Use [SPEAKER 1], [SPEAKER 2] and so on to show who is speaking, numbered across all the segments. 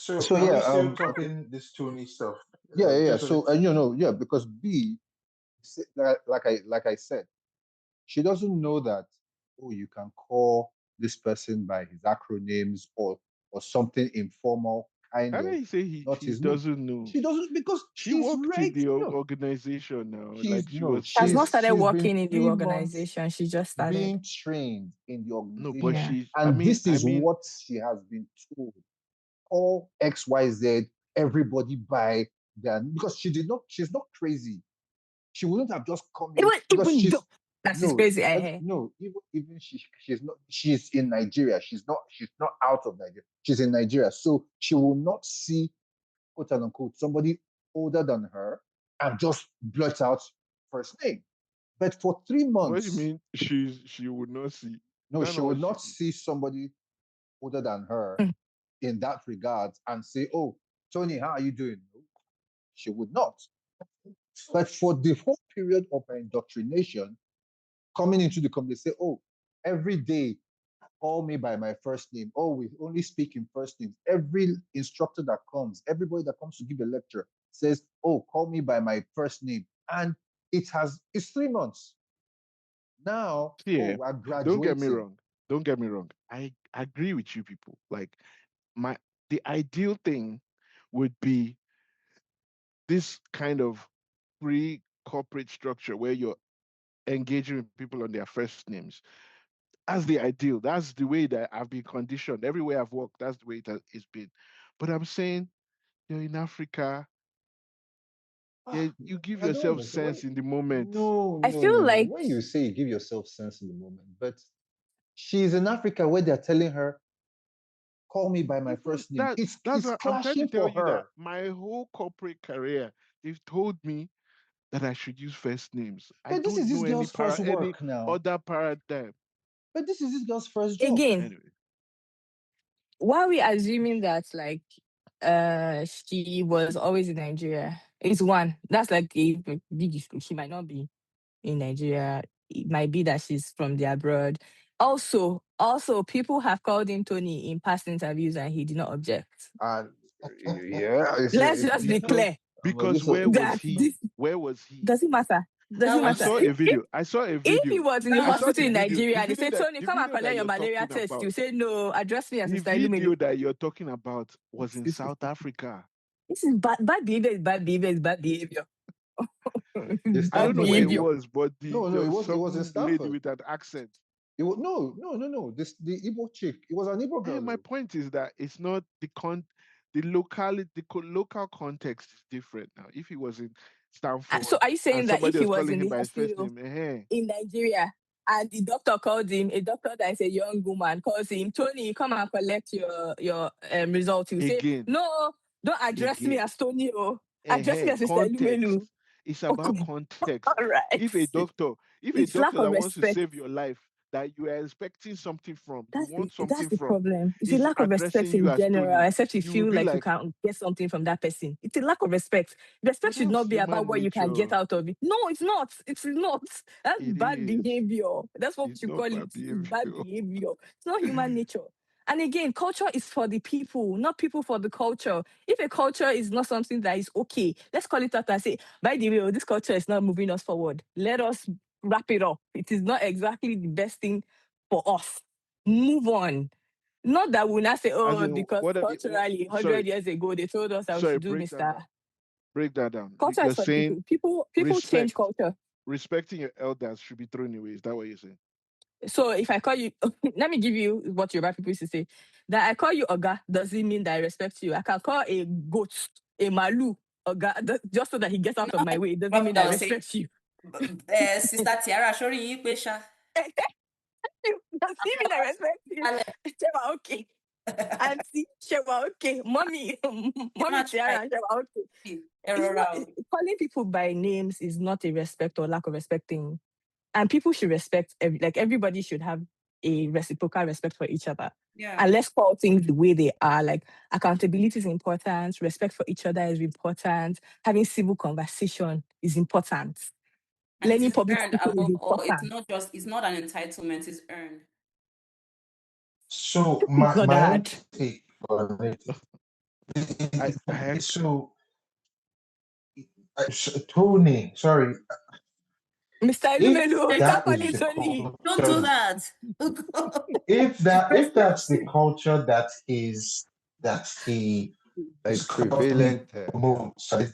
[SPEAKER 1] So
[SPEAKER 2] So
[SPEAKER 1] are we
[SPEAKER 2] yeah,
[SPEAKER 1] still talking this Tony stuff?
[SPEAKER 2] yeah.
[SPEAKER 1] Just
[SPEAKER 2] So because B, like I said, she doesn't know that, oh, you can call this person by his acronyms or something informal, kind
[SPEAKER 3] How do
[SPEAKER 2] of,
[SPEAKER 3] you say
[SPEAKER 2] not
[SPEAKER 3] she
[SPEAKER 2] his name.
[SPEAKER 3] doesn't know?
[SPEAKER 2] She doesn't, because
[SPEAKER 3] She
[SPEAKER 2] she's
[SPEAKER 3] worked in
[SPEAKER 2] right.
[SPEAKER 3] the
[SPEAKER 2] No,
[SPEAKER 3] organization now.
[SPEAKER 2] she's
[SPEAKER 3] Like she
[SPEAKER 2] no,
[SPEAKER 3] was
[SPEAKER 4] She has not
[SPEAKER 2] she's
[SPEAKER 4] started
[SPEAKER 2] she's been
[SPEAKER 4] working in the
[SPEAKER 2] 3 months
[SPEAKER 4] organization. She just started.
[SPEAKER 2] being trained in the
[SPEAKER 3] no, but
[SPEAKER 2] organization.
[SPEAKER 4] Yeah.
[SPEAKER 3] she's.
[SPEAKER 2] And this
[SPEAKER 3] I
[SPEAKER 2] is
[SPEAKER 3] mean,
[SPEAKER 2] what she has been told. All XYZ, everybody by their, because she's not crazy. She wouldn't have just come in because
[SPEAKER 4] Even
[SPEAKER 2] she's
[SPEAKER 4] though that's
[SPEAKER 2] no,
[SPEAKER 4] crazy.
[SPEAKER 2] no, even she's not, she's in Nigeria. She's not out of Nigeria. She's in Nigeria. So she will not see, quote unquote, somebody older than her and just blurt out first name. But for 3
[SPEAKER 3] what do
[SPEAKER 2] months,
[SPEAKER 3] you mean? She would not see.
[SPEAKER 2] no,
[SPEAKER 3] That's
[SPEAKER 2] she
[SPEAKER 3] not
[SPEAKER 2] would
[SPEAKER 3] what
[SPEAKER 2] not see somebody older than her in that regard and say, "Oh, Tony, how are you doing?" No, she would not. But for the whole period of her indoctrination, coming into the company, say, "Oh, every day, call me by my first name. Oh, we only speak in first names." Every instructor that comes, everybody that comes to give a lecture says, "Oh, call me by my first name." And it's 3 months. Now,
[SPEAKER 3] Yeah.
[SPEAKER 2] we're
[SPEAKER 3] Don't get me
[SPEAKER 2] graduating.
[SPEAKER 3] wrong. Don't get me wrong. I agree with you people. Like the ideal thing would be this kind of free corporate structure where you're engaging with people on their first names. That's the ideal. That's the way that I've been conditioned. Everywhere I've worked, that's the way it's been. But I'm saying you're in Africa. Yeah, you give
[SPEAKER 2] I don't
[SPEAKER 3] yourself
[SPEAKER 2] understand.
[SPEAKER 3] sense in the moment.
[SPEAKER 2] No,
[SPEAKER 4] I feel
[SPEAKER 2] no.
[SPEAKER 4] like
[SPEAKER 2] When you say you give yourself sense in the moment, but she's in Africa where they're telling her, "Call me by my first name."
[SPEAKER 3] That's
[SPEAKER 2] It's
[SPEAKER 3] what I'm trying to
[SPEAKER 2] clashing
[SPEAKER 3] tell
[SPEAKER 2] for
[SPEAKER 3] you, that
[SPEAKER 2] her.
[SPEAKER 3] my whole corporate career, they've told me that I should use first names. I
[SPEAKER 2] But this
[SPEAKER 3] don't
[SPEAKER 2] is this
[SPEAKER 3] know
[SPEAKER 2] girl's first
[SPEAKER 3] any
[SPEAKER 2] work now.
[SPEAKER 3] other paradigm.
[SPEAKER 2] But this is this girl's first job.
[SPEAKER 4] again,
[SPEAKER 3] Anyway,
[SPEAKER 4] why are we assuming that like she was always in Nigeria? It's one. That's like a big issue. She might not be in Nigeria. It might be that she's from the abroad. Also, people have called him Tony in past interviews and he did not object.
[SPEAKER 2] And yeah,
[SPEAKER 4] Let's just be clear
[SPEAKER 3] because where was
[SPEAKER 4] that
[SPEAKER 3] he?
[SPEAKER 4] this
[SPEAKER 3] Where was he?
[SPEAKER 4] doesn't matter. Doesn't
[SPEAKER 3] I
[SPEAKER 4] matter.
[SPEAKER 3] saw a video. I saw a
[SPEAKER 4] If he
[SPEAKER 3] video.
[SPEAKER 4] was in the
[SPEAKER 3] I saw
[SPEAKER 4] hospital
[SPEAKER 3] the
[SPEAKER 4] in
[SPEAKER 3] video.
[SPEAKER 4] Nigeria
[SPEAKER 3] The
[SPEAKER 4] and they say,
[SPEAKER 3] video that
[SPEAKER 4] Tony, come and collect your
[SPEAKER 3] you're
[SPEAKER 4] malaria
[SPEAKER 3] talking
[SPEAKER 4] test,
[SPEAKER 3] about.
[SPEAKER 4] you say, no, address me as
[SPEAKER 3] The
[SPEAKER 4] Sister Ilumelu.
[SPEAKER 3] video that you're talking about was in South Africa.
[SPEAKER 4] This is bad behavior, is bad behavior, is bad behavior.
[SPEAKER 2] This
[SPEAKER 3] I don't
[SPEAKER 4] Bad
[SPEAKER 3] know where it
[SPEAKER 4] behavior.
[SPEAKER 3] was, but
[SPEAKER 2] no,
[SPEAKER 3] there
[SPEAKER 2] it
[SPEAKER 3] was
[SPEAKER 2] was in
[SPEAKER 3] some lady
[SPEAKER 2] Stanford.
[SPEAKER 3] with an accent.
[SPEAKER 2] It was no. The Igbo chick. It was an Igbo girl.
[SPEAKER 3] My point is that it's not local context is different now. If he was in Stanford
[SPEAKER 4] So are you saying
[SPEAKER 3] and
[SPEAKER 4] that if
[SPEAKER 3] somebody
[SPEAKER 4] he
[SPEAKER 3] was
[SPEAKER 4] was
[SPEAKER 3] calling
[SPEAKER 4] in
[SPEAKER 3] him
[SPEAKER 4] the
[SPEAKER 3] by his first
[SPEAKER 4] hospital
[SPEAKER 3] name,
[SPEAKER 4] in Nigeria and the doctor called him, a doctor that is a young woman calls him, Tony, come and collect your result. You say,
[SPEAKER 3] again,
[SPEAKER 4] no, don't address me as Tony, address me as Sister
[SPEAKER 3] context.
[SPEAKER 4] Ilumelu.
[SPEAKER 3] It's about
[SPEAKER 4] Okay.
[SPEAKER 3] context.
[SPEAKER 4] All right.
[SPEAKER 3] If a doctor
[SPEAKER 4] It's lack of
[SPEAKER 3] that wants to
[SPEAKER 4] respect.
[SPEAKER 3] save your life, that you are expecting something from,
[SPEAKER 4] That's
[SPEAKER 3] you want
[SPEAKER 4] that's
[SPEAKER 3] something
[SPEAKER 4] the
[SPEAKER 3] from,
[SPEAKER 4] problem. It's a
[SPEAKER 3] is
[SPEAKER 4] lack of
[SPEAKER 3] addressing
[SPEAKER 4] respect
[SPEAKER 3] you
[SPEAKER 4] in
[SPEAKER 3] as
[SPEAKER 4] general,
[SPEAKER 3] Tony,
[SPEAKER 4] except you
[SPEAKER 3] you will
[SPEAKER 4] feel
[SPEAKER 3] be
[SPEAKER 4] like you
[SPEAKER 3] like,
[SPEAKER 4] can't get something from that person. It's a lack of respect. Respect
[SPEAKER 3] but
[SPEAKER 4] should not
[SPEAKER 3] that's
[SPEAKER 4] be about
[SPEAKER 3] human
[SPEAKER 4] what you can get
[SPEAKER 3] nature.
[SPEAKER 4] out of it. No, it's not. It's not. That's
[SPEAKER 3] It
[SPEAKER 4] bad
[SPEAKER 3] is.
[SPEAKER 4] behavior. That's what
[SPEAKER 3] It's
[SPEAKER 4] you
[SPEAKER 3] not
[SPEAKER 4] call
[SPEAKER 3] bad
[SPEAKER 4] it. It's bad
[SPEAKER 3] behavior.
[SPEAKER 4] behavior. It's not human nature. And again, culture is for the people, not people for the culture. If a culture is not something that is okay, let's call it out and say, by the way, this culture is not moving us forward. Let us wrap it up. It is not exactly the best thing for us. Move on. Not that we'll not say,
[SPEAKER 3] As
[SPEAKER 4] oh,
[SPEAKER 3] in,
[SPEAKER 4] because culturally, 100 years ago, they told us that we should do
[SPEAKER 3] break that down.
[SPEAKER 4] Mr.
[SPEAKER 3] Break that down.
[SPEAKER 4] Culture
[SPEAKER 3] You're
[SPEAKER 4] is for
[SPEAKER 3] saying
[SPEAKER 4] people. People change culture.
[SPEAKER 3] respecting your elders should be thrown away. Is that what you're saying?
[SPEAKER 4] So if I call you, let me give you what Yoruba people used to say. That I call you Oga doesn't mean that I respect you. I can call a goat, a malu, Oga, just so that he gets out of my way. It doesn't mean I respect you.
[SPEAKER 5] Sister Tiara, sorry, you question.
[SPEAKER 4] Doesn't mean I respect you. Shewa, okay. Auntie, Shewa, okay. Mommy, Tiara, Shewa, okay. Calling people by names is not a respect or lack of respect thing. And people should respect, everybody should have a reciprocal respect for each other.
[SPEAKER 5] Yeah.
[SPEAKER 4] And let's call things the way they are. Like accountability is important. Respect for each other is important. Having civil conversation is important.
[SPEAKER 5] And
[SPEAKER 4] Learning
[SPEAKER 5] it is
[SPEAKER 4] public
[SPEAKER 5] earned
[SPEAKER 4] speaking is important.
[SPEAKER 5] it's not an entitlement, it's earned.
[SPEAKER 1] So
[SPEAKER 4] God,
[SPEAKER 1] my own take on it. So, Tony, sorry,
[SPEAKER 4] Mr.
[SPEAKER 1] if
[SPEAKER 4] Elumelu, stop
[SPEAKER 1] that is
[SPEAKER 4] calling
[SPEAKER 1] the
[SPEAKER 4] Tony.
[SPEAKER 5] Don't do
[SPEAKER 1] culture,
[SPEAKER 5] that.
[SPEAKER 1] if that's the culture that he is
[SPEAKER 2] Like
[SPEAKER 1] currently
[SPEAKER 2] prevalent.
[SPEAKER 1] promotes, and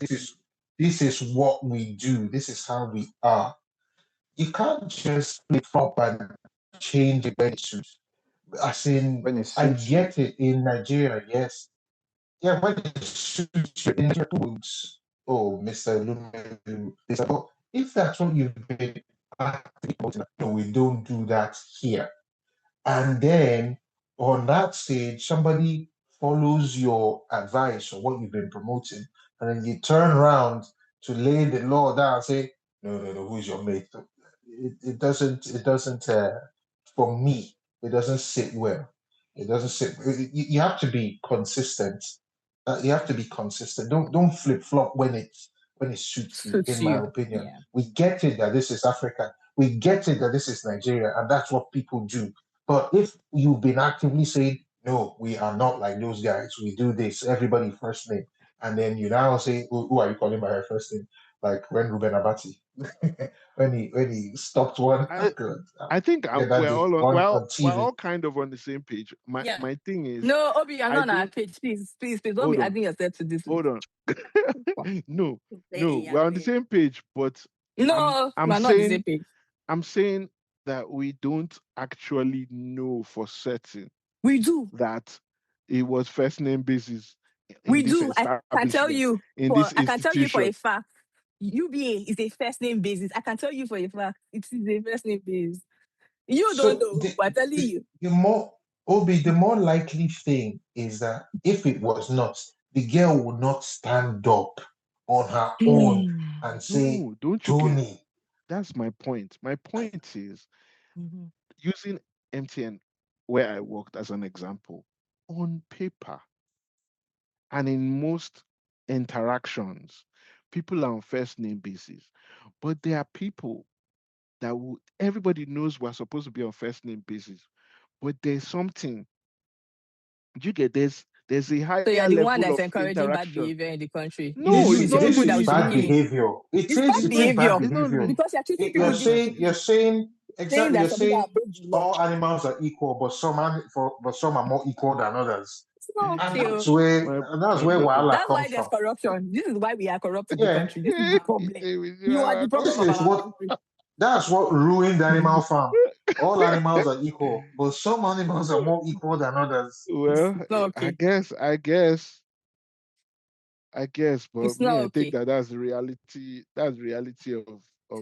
[SPEAKER 1] this is what we do, this is how we are. You can't just flip flop and change it when it suits. As in,
[SPEAKER 2] When it
[SPEAKER 1] I
[SPEAKER 2] suits you.
[SPEAKER 1] get it in Nigeria, yes. Yeah, when it suits you in Nigeria, foods. Oh, Mr. Lumelu, this, but if that's what you've been actively promoting, no, we don't do that here. And then on that stage, somebody follows your advice or what you've been promoting, and then you turn around to lay the law down and say, no, no, no, who's your mate? It doesn't, for me, it doesn't sit well. It doesn't sit, you have to be consistent. You have to be consistent. Don't flip flop when it suits you,
[SPEAKER 4] Suits
[SPEAKER 1] in my
[SPEAKER 4] you.
[SPEAKER 1] opinion.
[SPEAKER 4] Yeah.
[SPEAKER 1] We get it that this is Africa. We get it that this is Nigeria, and that's what people do. But if you've been actively saying, no, we are not like those guys, we do this, everybody first name, and then you now say, who are you calling by her first name? Like when Ruben Abati, when he stopped one,
[SPEAKER 3] I
[SPEAKER 1] God,
[SPEAKER 3] I think
[SPEAKER 1] yeah, that
[SPEAKER 3] we're
[SPEAKER 1] day
[SPEAKER 3] all on,
[SPEAKER 1] on
[SPEAKER 3] we're
[SPEAKER 1] TV.
[SPEAKER 3] all kind of on the same page. My
[SPEAKER 5] Yeah.
[SPEAKER 3] my thing is,
[SPEAKER 4] No, Obi, I'm
[SPEAKER 3] I
[SPEAKER 4] not on our
[SPEAKER 3] don't
[SPEAKER 4] page. Please, please, please, don't be
[SPEAKER 3] hold on,
[SPEAKER 4] adding yourself to this list.
[SPEAKER 3] hold on. No, no,
[SPEAKER 5] Playing,
[SPEAKER 3] we're on the same page, but I'm
[SPEAKER 4] No,
[SPEAKER 3] I'm
[SPEAKER 4] we're not on the same
[SPEAKER 3] saying
[SPEAKER 4] page.
[SPEAKER 3] I'm saying that we don't actually know for certain
[SPEAKER 4] We do.
[SPEAKER 3] that it was first name basis in
[SPEAKER 4] We
[SPEAKER 3] this
[SPEAKER 4] do. I can tell
[SPEAKER 3] establishment,
[SPEAKER 4] you
[SPEAKER 3] in this
[SPEAKER 4] I can tell you for a
[SPEAKER 3] institution.
[SPEAKER 4] fact. UBA is a first name basis. I can tell you for a fact it is a first name basis. You don't
[SPEAKER 1] So
[SPEAKER 4] know, but I'm telling you.
[SPEAKER 1] the more Obi, the more likely thing is that if it was not, the girl would not stand up on her own
[SPEAKER 4] Hmm.
[SPEAKER 1] and say,
[SPEAKER 3] No, don't you get?
[SPEAKER 1] Tony.
[SPEAKER 3] That's my point. My
[SPEAKER 1] I-
[SPEAKER 3] point is
[SPEAKER 4] Mhm.
[SPEAKER 3] using MTN, where I worked as an example, on paper and in most interactions, people are on first name basis. But there are people that everybody knows we're supposed to be on first name basis. But there's something, you get, there's a
[SPEAKER 4] So
[SPEAKER 3] higher
[SPEAKER 4] you're the one
[SPEAKER 3] level
[SPEAKER 4] that's
[SPEAKER 3] of
[SPEAKER 4] encouraging bad
[SPEAKER 3] interaction.
[SPEAKER 4] behavior in the country.
[SPEAKER 3] No,
[SPEAKER 4] You
[SPEAKER 3] it's
[SPEAKER 4] is the
[SPEAKER 3] not
[SPEAKER 1] This
[SPEAKER 4] people
[SPEAKER 3] really
[SPEAKER 4] that
[SPEAKER 1] is
[SPEAKER 4] we should be
[SPEAKER 1] bad
[SPEAKER 3] me.
[SPEAKER 4] killing.
[SPEAKER 1] behavior. It
[SPEAKER 4] It's
[SPEAKER 1] is
[SPEAKER 4] bad
[SPEAKER 3] It's
[SPEAKER 1] it
[SPEAKER 3] not
[SPEAKER 1] is bad
[SPEAKER 4] behavior
[SPEAKER 3] it's not
[SPEAKER 1] behavior.
[SPEAKER 3] me.
[SPEAKER 4] because you're treating people differently,
[SPEAKER 1] Exactly,
[SPEAKER 4] saying
[SPEAKER 1] you're
[SPEAKER 4] that some people
[SPEAKER 1] saying
[SPEAKER 4] are above the law.
[SPEAKER 1] all animals are equal, but some are more equal than others.
[SPEAKER 4] It's not
[SPEAKER 1] And
[SPEAKER 4] okay.
[SPEAKER 1] that's
[SPEAKER 4] Oh.
[SPEAKER 1] where
[SPEAKER 3] my
[SPEAKER 1] and that's
[SPEAKER 3] my
[SPEAKER 1] where
[SPEAKER 3] brother.
[SPEAKER 1] Wala
[SPEAKER 4] That's why
[SPEAKER 1] comes
[SPEAKER 4] there's
[SPEAKER 1] from.
[SPEAKER 4] corruption. This is why we are corrupt in the
[SPEAKER 1] Yeah,
[SPEAKER 4] country. This is the problem. You are the problem
[SPEAKER 1] this
[SPEAKER 4] of
[SPEAKER 1] is
[SPEAKER 4] our
[SPEAKER 1] what
[SPEAKER 4] country.
[SPEAKER 1] that's what ruined Animal Farm. All animals are equal, but some animals are more equal than others.
[SPEAKER 3] Well,
[SPEAKER 4] It's not
[SPEAKER 3] I
[SPEAKER 4] okay.
[SPEAKER 3] guess, I guess, I guess, but
[SPEAKER 4] It's not
[SPEAKER 3] me, I think
[SPEAKER 4] okay.
[SPEAKER 3] that's the reality. That's the reality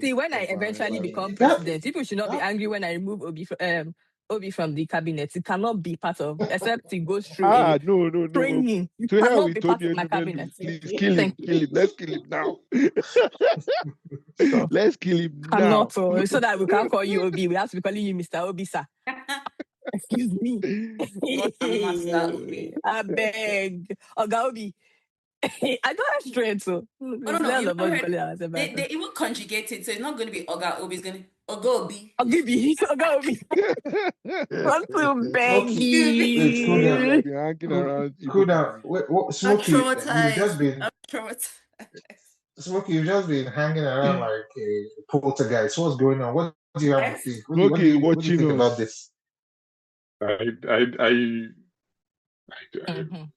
[SPEAKER 4] See, when I
[SPEAKER 3] of our
[SPEAKER 4] eventually become
[SPEAKER 3] environment.
[SPEAKER 1] That
[SPEAKER 4] president, people should not be
[SPEAKER 1] that
[SPEAKER 4] angry when I remove Obi from the cabinet. It cannot be part of, except it goes through a
[SPEAKER 3] Ah, no, no, no.
[SPEAKER 4] training. You
[SPEAKER 3] To hell
[SPEAKER 4] cannot
[SPEAKER 3] with
[SPEAKER 4] be part
[SPEAKER 3] Tony
[SPEAKER 4] of my
[SPEAKER 3] Elumelu.
[SPEAKER 4] cabinet.
[SPEAKER 3] Please
[SPEAKER 4] Thank you.
[SPEAKER 3] kill him. Let's kill him now.
[SPEAKER 4] So
[SPEAKER 3] Let's kill him now.
[SPEAKER 4] cannot, so that we can't call you Obi. We have to be calling you Mr. Obi, sir. Excuse me.
[SPEAKER 5] Not a master Obi.
[SPEAKER 4] I beg. Oga Obi. I don't have strength, so
[SPEAKER 5] Oh no,
[SPEAKER 4] it's
[SPEAKER 5] no,
[SPEAKER 4] less
[SPEAKER 5] you've
[SPEAKER 4] of
[SPEAKER 5] not
[SPEAKER 4] us
[SPEAKER 5] heard.
[SPEAKER 4] calling ourselves by
[SPEAKER 5] They
[SPEAKER 4] ourselves.
[SPEAKER 5] even conjugate it, so it's not going to be Oga Obi. It's going to Oga Obi.
[SPEAKER 4] Ogibi, Oga Obi. Want to beg
[SPEAKER 1] Smokey.
[SPEAKER 5] Excuse
[SPEAKER 1] Wait, cool
[SPEAKER 3] You
[SPEAKER 1] down.
[SPEAKER 3] people have
[SPEAKER 4] you.
[SPEAKER 3] been hanging
[SPEAKER 1] Cool,
[SPEAKER 3] around
[SPEAKER 1] cool
[SPEAKER 3] Igbo
[SPEAKER 1] down.
[SPEAKER 3] people.
[SPEAKER 1] Wait,
[SPEAKER 5] I'm
[SPEAKER 1] Smokey,
[SPEAKER 5] traumatized. I'm traumatized.
[SPEAKER 1] You've just been hanging around like a poltergeist. What's going on? What do you have to
[SPEAKER 5] Yes.
[SPEAKER 1] think?
[SPEAKER 3] Okay,
[SPEAKER 1] What do you
[SPEAKER 3] watching
[SPEAKER 1] think about
[SPEAKER 3] us.
[SPEAKER 1] this?
[SPEAKER 6] I, I, I,
[SPEAKER 4] Mhm.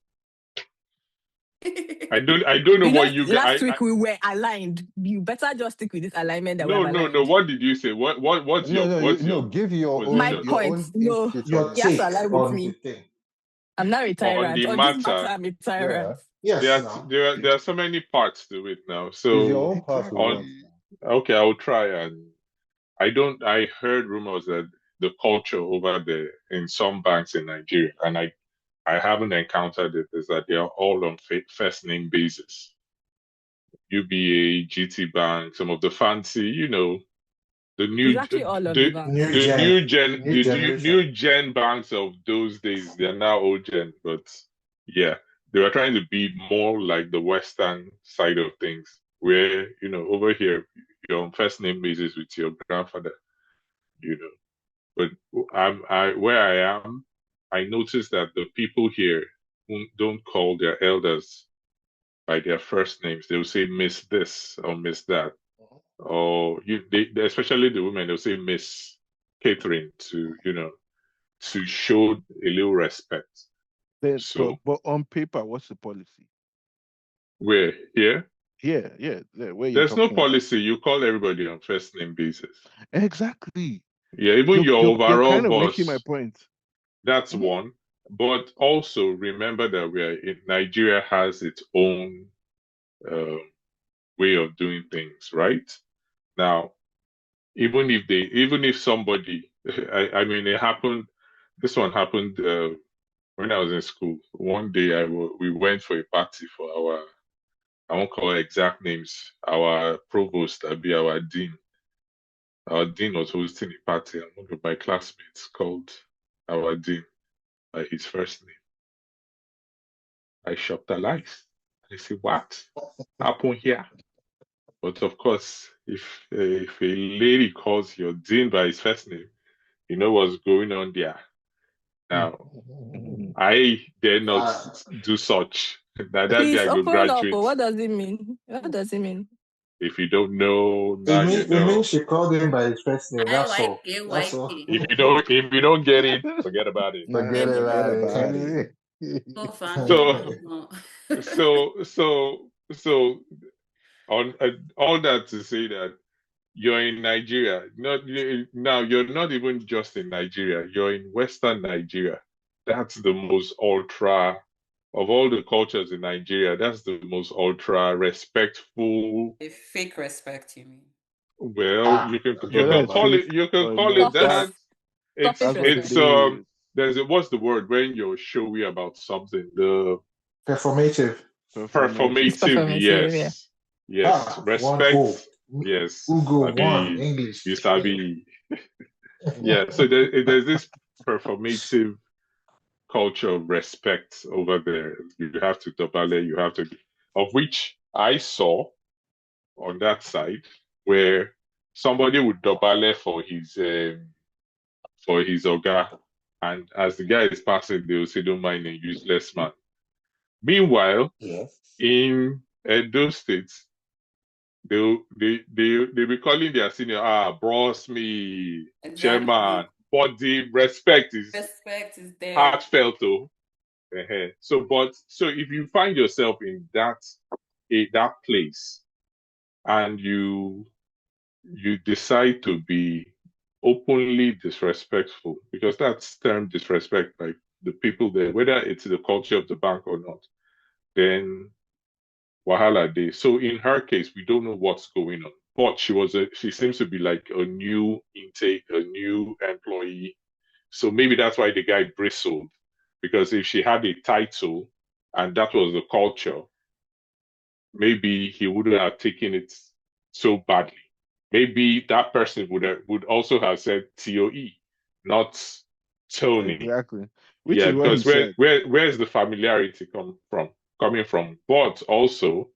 [SPEAKER 6] I don't know
[SPEAKER 4] You know,
[SPEAKER 6] what you guys.
[SPEAKER 4] last week we were aligned. You better just stick with this alignment that we have
[SPEAKER 6] No, no, no.
[SPEAKER 4] aligned.
[SPEAKER 6] What did you say?
[SPEAKER 2] No, no,
[SPEAKER 6] What's
[SPEAKER 2] no.
[SPEAKER 6] your
[SPEAKER 2] Give
[SPEAKER 4] My
[SPEAKER 6] position
[SPEAKER 2] your
[SPEAKER 6] on
[SPEAKER 4] point,
[SPEAKER 2] own
[SPEAKER 4] no,
[SPEAKER 2] input
[SPEAKER 1] Your
[SPEAKER 2] on
[SPEAKER 4] he
[SPEAKER 2] it.
[SPEAKER 4] has to
[SPEAKER 1] take
[SPEAKER 4] align with
[SPEAKER 1] on the
[SPEAKER 4] me.
[SPEAKER 1] thing?
[SPEAKER 4] I'm not a
[SPEAKER 6] on
[SPEAKER 4] tyrant.
[SPEAKER 6] the
[SPEAKER 4] On this matter,
[SPEAKER 6] matter?
[SPEAKER 4] I'm a
[SPEAKER 2] Yeah,
[SPEAKER 4] tyrant.
[SPEAKER 1] Yes, now.
[SPEAKER 6] There are so many parts to it now.
[SPEAKER 2] it's your
[SPEAKER 6] So
[SPEAKER 2] own part we want.
[SPEAKER 3] Exactly.
[SPEAKER 6] okay, I'll try. And I heard rumors that the culture over there in some banks in Nigeria, and I haven't encountered it, is that they are all on first name basis. UBA, GT Bank, some of the fancy, the
[SPEAKER 4] It's
[SPEAKER 6] new
[SPEAKER 4] actually all of the
[SPEAKER 6] the
[SPEAKER 4] banks.
[SPEAKER 1] New
[SPEAKER 6] the
[SPEAKER 1] gen, new generation.
[SPEAKER 6] new gen banks of those days. They're now old gen, but yeah, they were trying to be more like the Western side of things, where over here you're on first name basis with your grandfather, you know. But I where I am, I noticed that the people here, don't call their elders by their first names. They'll say Miss this or Miss that. Or especially the women, they'll say Miss Catherine to, to show a little respect.
[SPEAKER 3] Then,
[SPEAKER 6] So
[SPEAKER 3] but on paper, what's the policy?
[SPEAKER 6] we're here.
[SPEAKER 3] Yeah, where you're
[SPEAKER 6] There's no
[SPEAKER 3] talking about.
[SPEAKER 6] policy. You call everybody on first name basis.
[SPEAKER 3] Exactly.
[SPEAKER 6] Yeah, even your
[SPEAKER 3] You're
[SPEAKER 6] overall
[SPEAKER 3] kind of making my
[SPEAKER 6] boss.
[SPEAKER 3] point.
[SPEAKER 6] That's one. But also remember that Nigeria has its own way of doing things, right? Now, even if somebody, I mean, it happened. This one happened when I was in school. One day, we went for a party for I won't call exact names. Our provost, be our dean. Our dean was hosting a party, and one of my classmates called our dean by his first name. I shocked her life. I said, "What happened here?" But of course, if a lady calls your dean by his first name, you know what's going on there. Now, I dare not do such. Now that day
[SPEAKER 4] Please
[SPEAKER 6] I go
[SPEAKER 4] open up.
[SPEAKER 6] graduate.
[SPEAKER 4] What does it mean? What does it mean?
[SPEAKER 6] If you don't know, now you
[SPEAKER 1] It
[SPEAKER 6] know.
[SPEAKER 1] means she called him by his first name. That's all.
[SPEAKER 5] IYK,
[SPEAKER 1] That's all.
[SPEAKER 6] If you don't get it, forget about it.
[SPEAKER 1] Forget
[SPEAKER 3] Forget
[SPEAKER 1] about
[SPEAKER 3] about
[SPEAKER 1] it.
[SPEAKER 5] No family.
[SPEAKER 6] So so on all that to say that you're in Nigeria. Now you're not even just in Nigeria. You're in Western Nigeria. That's the most ultra of all the cultures in Nigeria. That's the most ultra respectful.
[SPEAKER 5] A fake respect, you mean?
[SPEAKER 6] Well, you can
[SPEAKER 3] but that's
[SPEAKER 6] call
[SPEAKER 3] fake.
[SPEAKER 6] it
[SPEAKER 3] No,
[SPEAKER 4] Surface,
[SPEAKER 6] that.
[SPEAKER 3] that's
[SPEAKER 4] surface
[SPEAKER 3] what it
[SPEAKER 4] respect.
[SPEAKER 3] is.
[SPEAKER 6] There's what's the word when you're showy about something? The
[SPEAKER 1] Performative.
[SPEAKER 3] Performative.
[SPEAKER 4] It's
[SPEAKER 6] performative,
[SPEAKER 4] performative, yeah.
[SPEAKER 6] yes.
[SPEAKER 1] One
[SPEAKER 6] Respect,
[SPEAKER 1] O.
[SPEAKER 6] yes.
[SPEAKER 1] Ugo one
[SPEAKER 6] Sabi, you
[SPEAKER 1] English.
[SPEAKER 6] sabi. Yeah, so there's this performative culture of respect over there. You have to dobale, you have to, of which I saw on that side where somebody would dobale for his oga, and as the guy is passing, they will say, "Don't mind a useless man." Meanwhile,
[SPEAKER 1] Yes.
[SPEAKER 6] in Edo State, they be calling their senior bros me, chairman,
[SPEAKER 5] Exactly.
[SPEAKER 6] but the respect is
[SPEAKER 5] Respect is there.
[SPEAKER 6] heartfelt though. So if you find yourself in that place and you decide to be openly disrespectful, because that's term disrespect by the people there, whether it's the culture of the bank or not, then Wahala Day. So in her case, we don't know what's going on. But she seems to be like a new intake, a new employee. So maybe that's why the guy bristled. Because if she had a title and that was the culture, maybe he wouldn't have taken it so badly. Maybe that person would also have said TOE, not Tony.
[SPEAKER 3] Exactly. Which
[SPEAKER 6] Yeah,
[SPEAKER 3] is what he
[SPEAKER 6] because
[SPEAKER 3] said.
[SPEAKER 6] where's the familiarity coming from? But also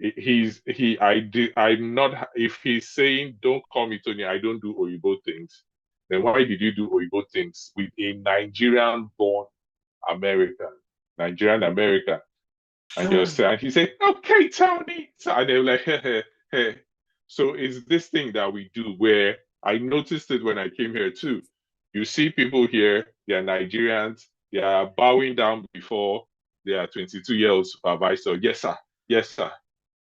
[SPEAKER 6] I'm not, if he's saying don't call me Tony, I don't do Oyibo things, then why did you do Oyibo things with a Nigerian born Nigerian American? And you're saying, he said, "Okay, Tony." So, and they were like, hey. So it's this thing that we do where I noticed it when I came here too. You see people here, they are Nigerians, they are bowing down before their 22-year-old supervisor. Yes, sir. Yes, sir.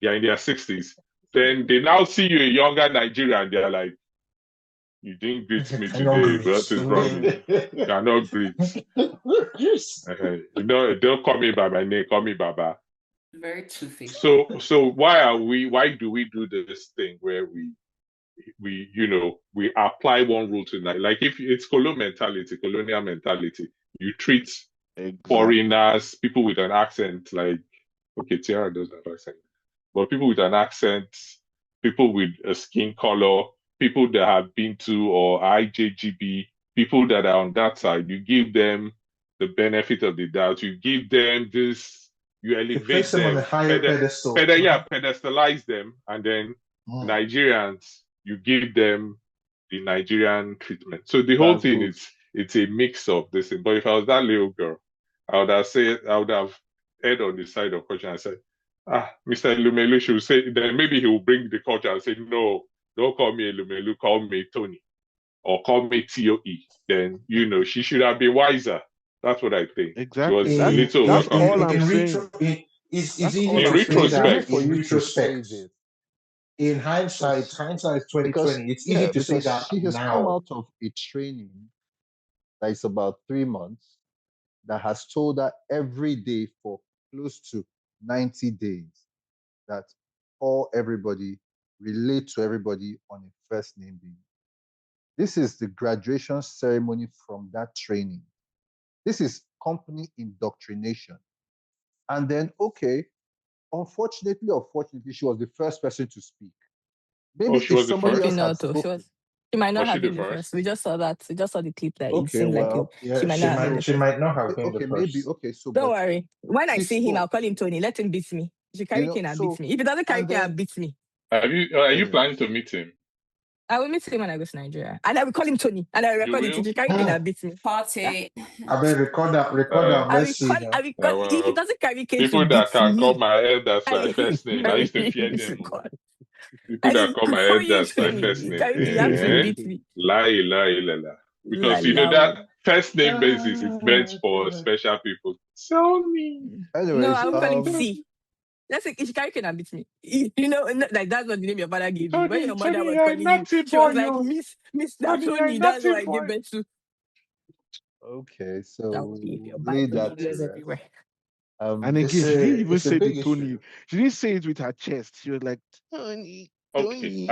[SPEAKER 6] They are in their 60s. Then they now see you a younger Nigerian, they're like, "You didn't greet me
[SPEAKER 1] Cannot
[SPEAKER 6] today.
[SPEAKER 1] greet.
[SPEAKER 6] What is wrong? You cannot greet. Don't call me by my name, call me Baba."
[SPEAKER 5] Very two-faced.
[SPEAKER 6] So why do we do this thing where we apply one rule to another? Like if it's colonial mentality, you treat
[SPEAKER 3] Exactly.
[SPEAKER 6] foreigners, people with an accent, like, okay, Tiara doesn't have accent, but people with an accent, people with a skin color, people that have been to or IJGB, people that are on that side, you give them the benefit of the doubt. You give them this, you
[SPEAKER 1] You place
[SPEAKER 6] elevate
[SPEAKER 1] them on a
[SPEAKER 6] them,
[SPEAKER 1] higher pedestal.
[SPEAKER 6] pedestalize them, and then
[SPEAKER 1] Mm.
[SPEAKER 6] Nigerians, you give them the Nigerian treatment. So the whole
[SPEAKER 3] That's
[SPEAKER 6] thing
[SPEAKER 3] good.
[SPEAKER 6] is it's a mix of this thing. But if I was that little girl, I would have head on the side of culture and said, Mr. Lumelu should say, then maybe he will bring the culture and say, no, don't call me Lumelu, call me Tony, or call me TOE. Then, she should have been wiser. That's what I think.
[SPEAKER 3] Exactly.
[SPEAKER 6] She was a little
[SPEAKER 3] That's
[SPEAKER 6] overconfident.
[SPEAKER 3] all I'm saying.
[SPEAKER 1] It's
[SPEAKER 3] That's
[SPEAKER 1] easy
[SPEAKER 3] all
[SPEAKER 6] In
[SPEAKER 1] to
[SPEAKER 3] I'm
[SPEAKER 1] say
[SPEAKER 3] saying.
[SPEAKER 2] It's easy
[SPEAKER 1] that
[SPEAKER 6] retrospect,
[SPEAKER 2] for
[SPEAKER 1] in
[SPEAKER 2] you to say
[SPEAKER 1] retrospect.
[SPEAKER 2] this
[SPEAKER 1] In hindsight, hindsight is
[SPEAKER 2] because
[SPEAKER 1] 2020. It's easy to say
[SPEAKER 2] because
[SPEAKER 1] that
[SPEAKER 2] she has come
[SPEAKER 1] now.
[SPEAKER 2] out of a training that is about 3 months that has told her every day for close to 90 days that call everybody, relate to everybody on a first name basis. This is the graduation ceremony from that training. This is company indoctrination. And then, okay, unfortunately or fortunately, she was the first person to speak. Maybe
[SPEAKER 6] she
[SPEAKER 2] if
[SPEAKER 6] was the
[SPEAKER 2] somebody
[SPEAKER 4] Maybe
[SPEAKER 2] else
[SPEAKER 6] first.
[SPEAKER 2] had
[SPEAKER 4] not. Though.
[SPEAKER 2] spoken,
[SPEAKER 4] She might not
[SPEAKER 6] Was she
[SPEAKER 4] have
[SPEAKER 6] the
[SPEAKER 4] been the first.
[SPEAKER 6] first?
[SPEAKER 4] We just saw that. We just saw the clip that it
[SPEAKER 2] okay,
[SPEAKER 4] seemed like
[SPEAKER 2] well,
[SPEAKER 4] she
[SPEAKER 1] Yeah,
[SPEAKER 4] might not have been the
[SPEAKER 1] she
[SPEAKER 4] first.
[SPEAKER 1] might not have been the
[SPEAKER 2] okay, maybe,
[SPEAKER 1] first.
[SPEAKER 2] okay, so,
[SPEAKER 4] Don't
[SPEAKER 2] but
[SPEAKER 4] worry. When I
[SPEAKER 2] she
[SPEAKER 4] see him, I'll
[SPEAKER 2] spoke,
[SPEAKER 4] call him Tony. Let him beat me. If he carry cane and beat
[SPEAKER 2] so,
[SPEAKER 4] me. If he doesn't carry
[SPEAKER 2] and
[SPEAKER 4] cane
[SPEAKER 2] then,
[SPEAKER 4] and beat me,
[SPEAKER 6] Are you
[SPEAKER 2] anyway,
[SPEAKER 6] planning to meet him?
[SPEAKER 4] I will meet him when I go to Nigeria. And I will call him Tony. And I will
[SPEAKER 6] You
[SPEAKER 4] record it. If
[SPEAKER 6] will?
[SPEAKER 4] he carry cane and beat me.
[SPEAKER 5] Party.
[SPEAKER 1] I mean, record that.
[SPEAKER 4] I
[SPEAKER 6] Uh,
[SPEAKER 4] will
[SPEAKER 1] Let's see
[SPEAKER 4] call
[SPEAKER 1] now.
[SPEAKER 4] if he
[SPEAKER 6] well,
[SPEAKER 4] doesn't carry cane to
[SPEAKER 6] people that
[SPEAKER 4] beat
[SPEAKER 6] can call
[SPEAKER 4] me.
[SPEAKER 6] my elders by
[SPEAKER 4] I
[SPEAKER 6] first name, I used to fear
[SPEAKER 4] will
[SPEAKER 6] them.
[SPEAKER 4] call.
[SPEAKER 6] People
[SPEAKER 4] I
[SPEAKER 6] that
[SPEAKER 4] will
[SPEAKER 6] call my
[SPEAKER 4] call you
[SPEAKER 6] elders by
[SPEAKER 4] Tony.
[SPEAKER 6] first
[SPEAKER 4] You
[SPEAKER 6] name.
[SPEAKER 4] have to beat me.
[SPEAKER 6] Lie, lie, la, la.
[SPEAKER 4] La,
[SPEAKER 6] Because
[SPEAKER 4] la.
[SPEAKER 6] that first name basis is meant for special people. Sony.
[SPEAKER 4] No,
[SPEAKER 2] anyways,
[SPEAKER 4] I will call him C. Let's say if you carry cane and beat me. Like that's not the name your father gave you. When your mother
[SPEAKER 6] Tony,
[SPEAKER 4] was
[SPEAKER 6] you're a
[SPEAKER 4] calling you,
[SPEAKER 6] naughty
[SPEAKER 4] she was
[SPEAKER 6] boy,
[SPEAKER 4] like
[SPEAKER 6] yo.
[SPEAKER 4] Mr.
[SPEAKER 6] Tony, you're a
[SPEAKER 4] Tony. That's
[SPEAKER 6] naughty
[SPEAKER 4] what I gave
[SPEAKER 6] boy.
[SPEAKER 4] birth to.
[SPEAKER 2] okay,
[SPEAKER 4] That
[SPEAKER 2] so
[SPEAKER 4] will be your
[SPEAKER 2] lay
[SPEAKER 4] Bible
[SPEAKER 2] that to
[SPEAKER 4] areas
[SPEAKER 2] rest.
[SPEAKER 4] everywhere.
[SPEAKER 3] And
[SPEAKER 1] It's
[SPEAKER 3] again, she didn't
[SPEAKER 1] a
[SPEAKER 3] even
[SPEAKER 1] it's a
[SPEAKER 3] say the
[SPEAKER 1] big issue.
[SPEAKER 3] Tony. She didn't say it with her chest. She was like, Tony,
[SPEAKER 6] Okay,
[SPEAKER 3] Tony.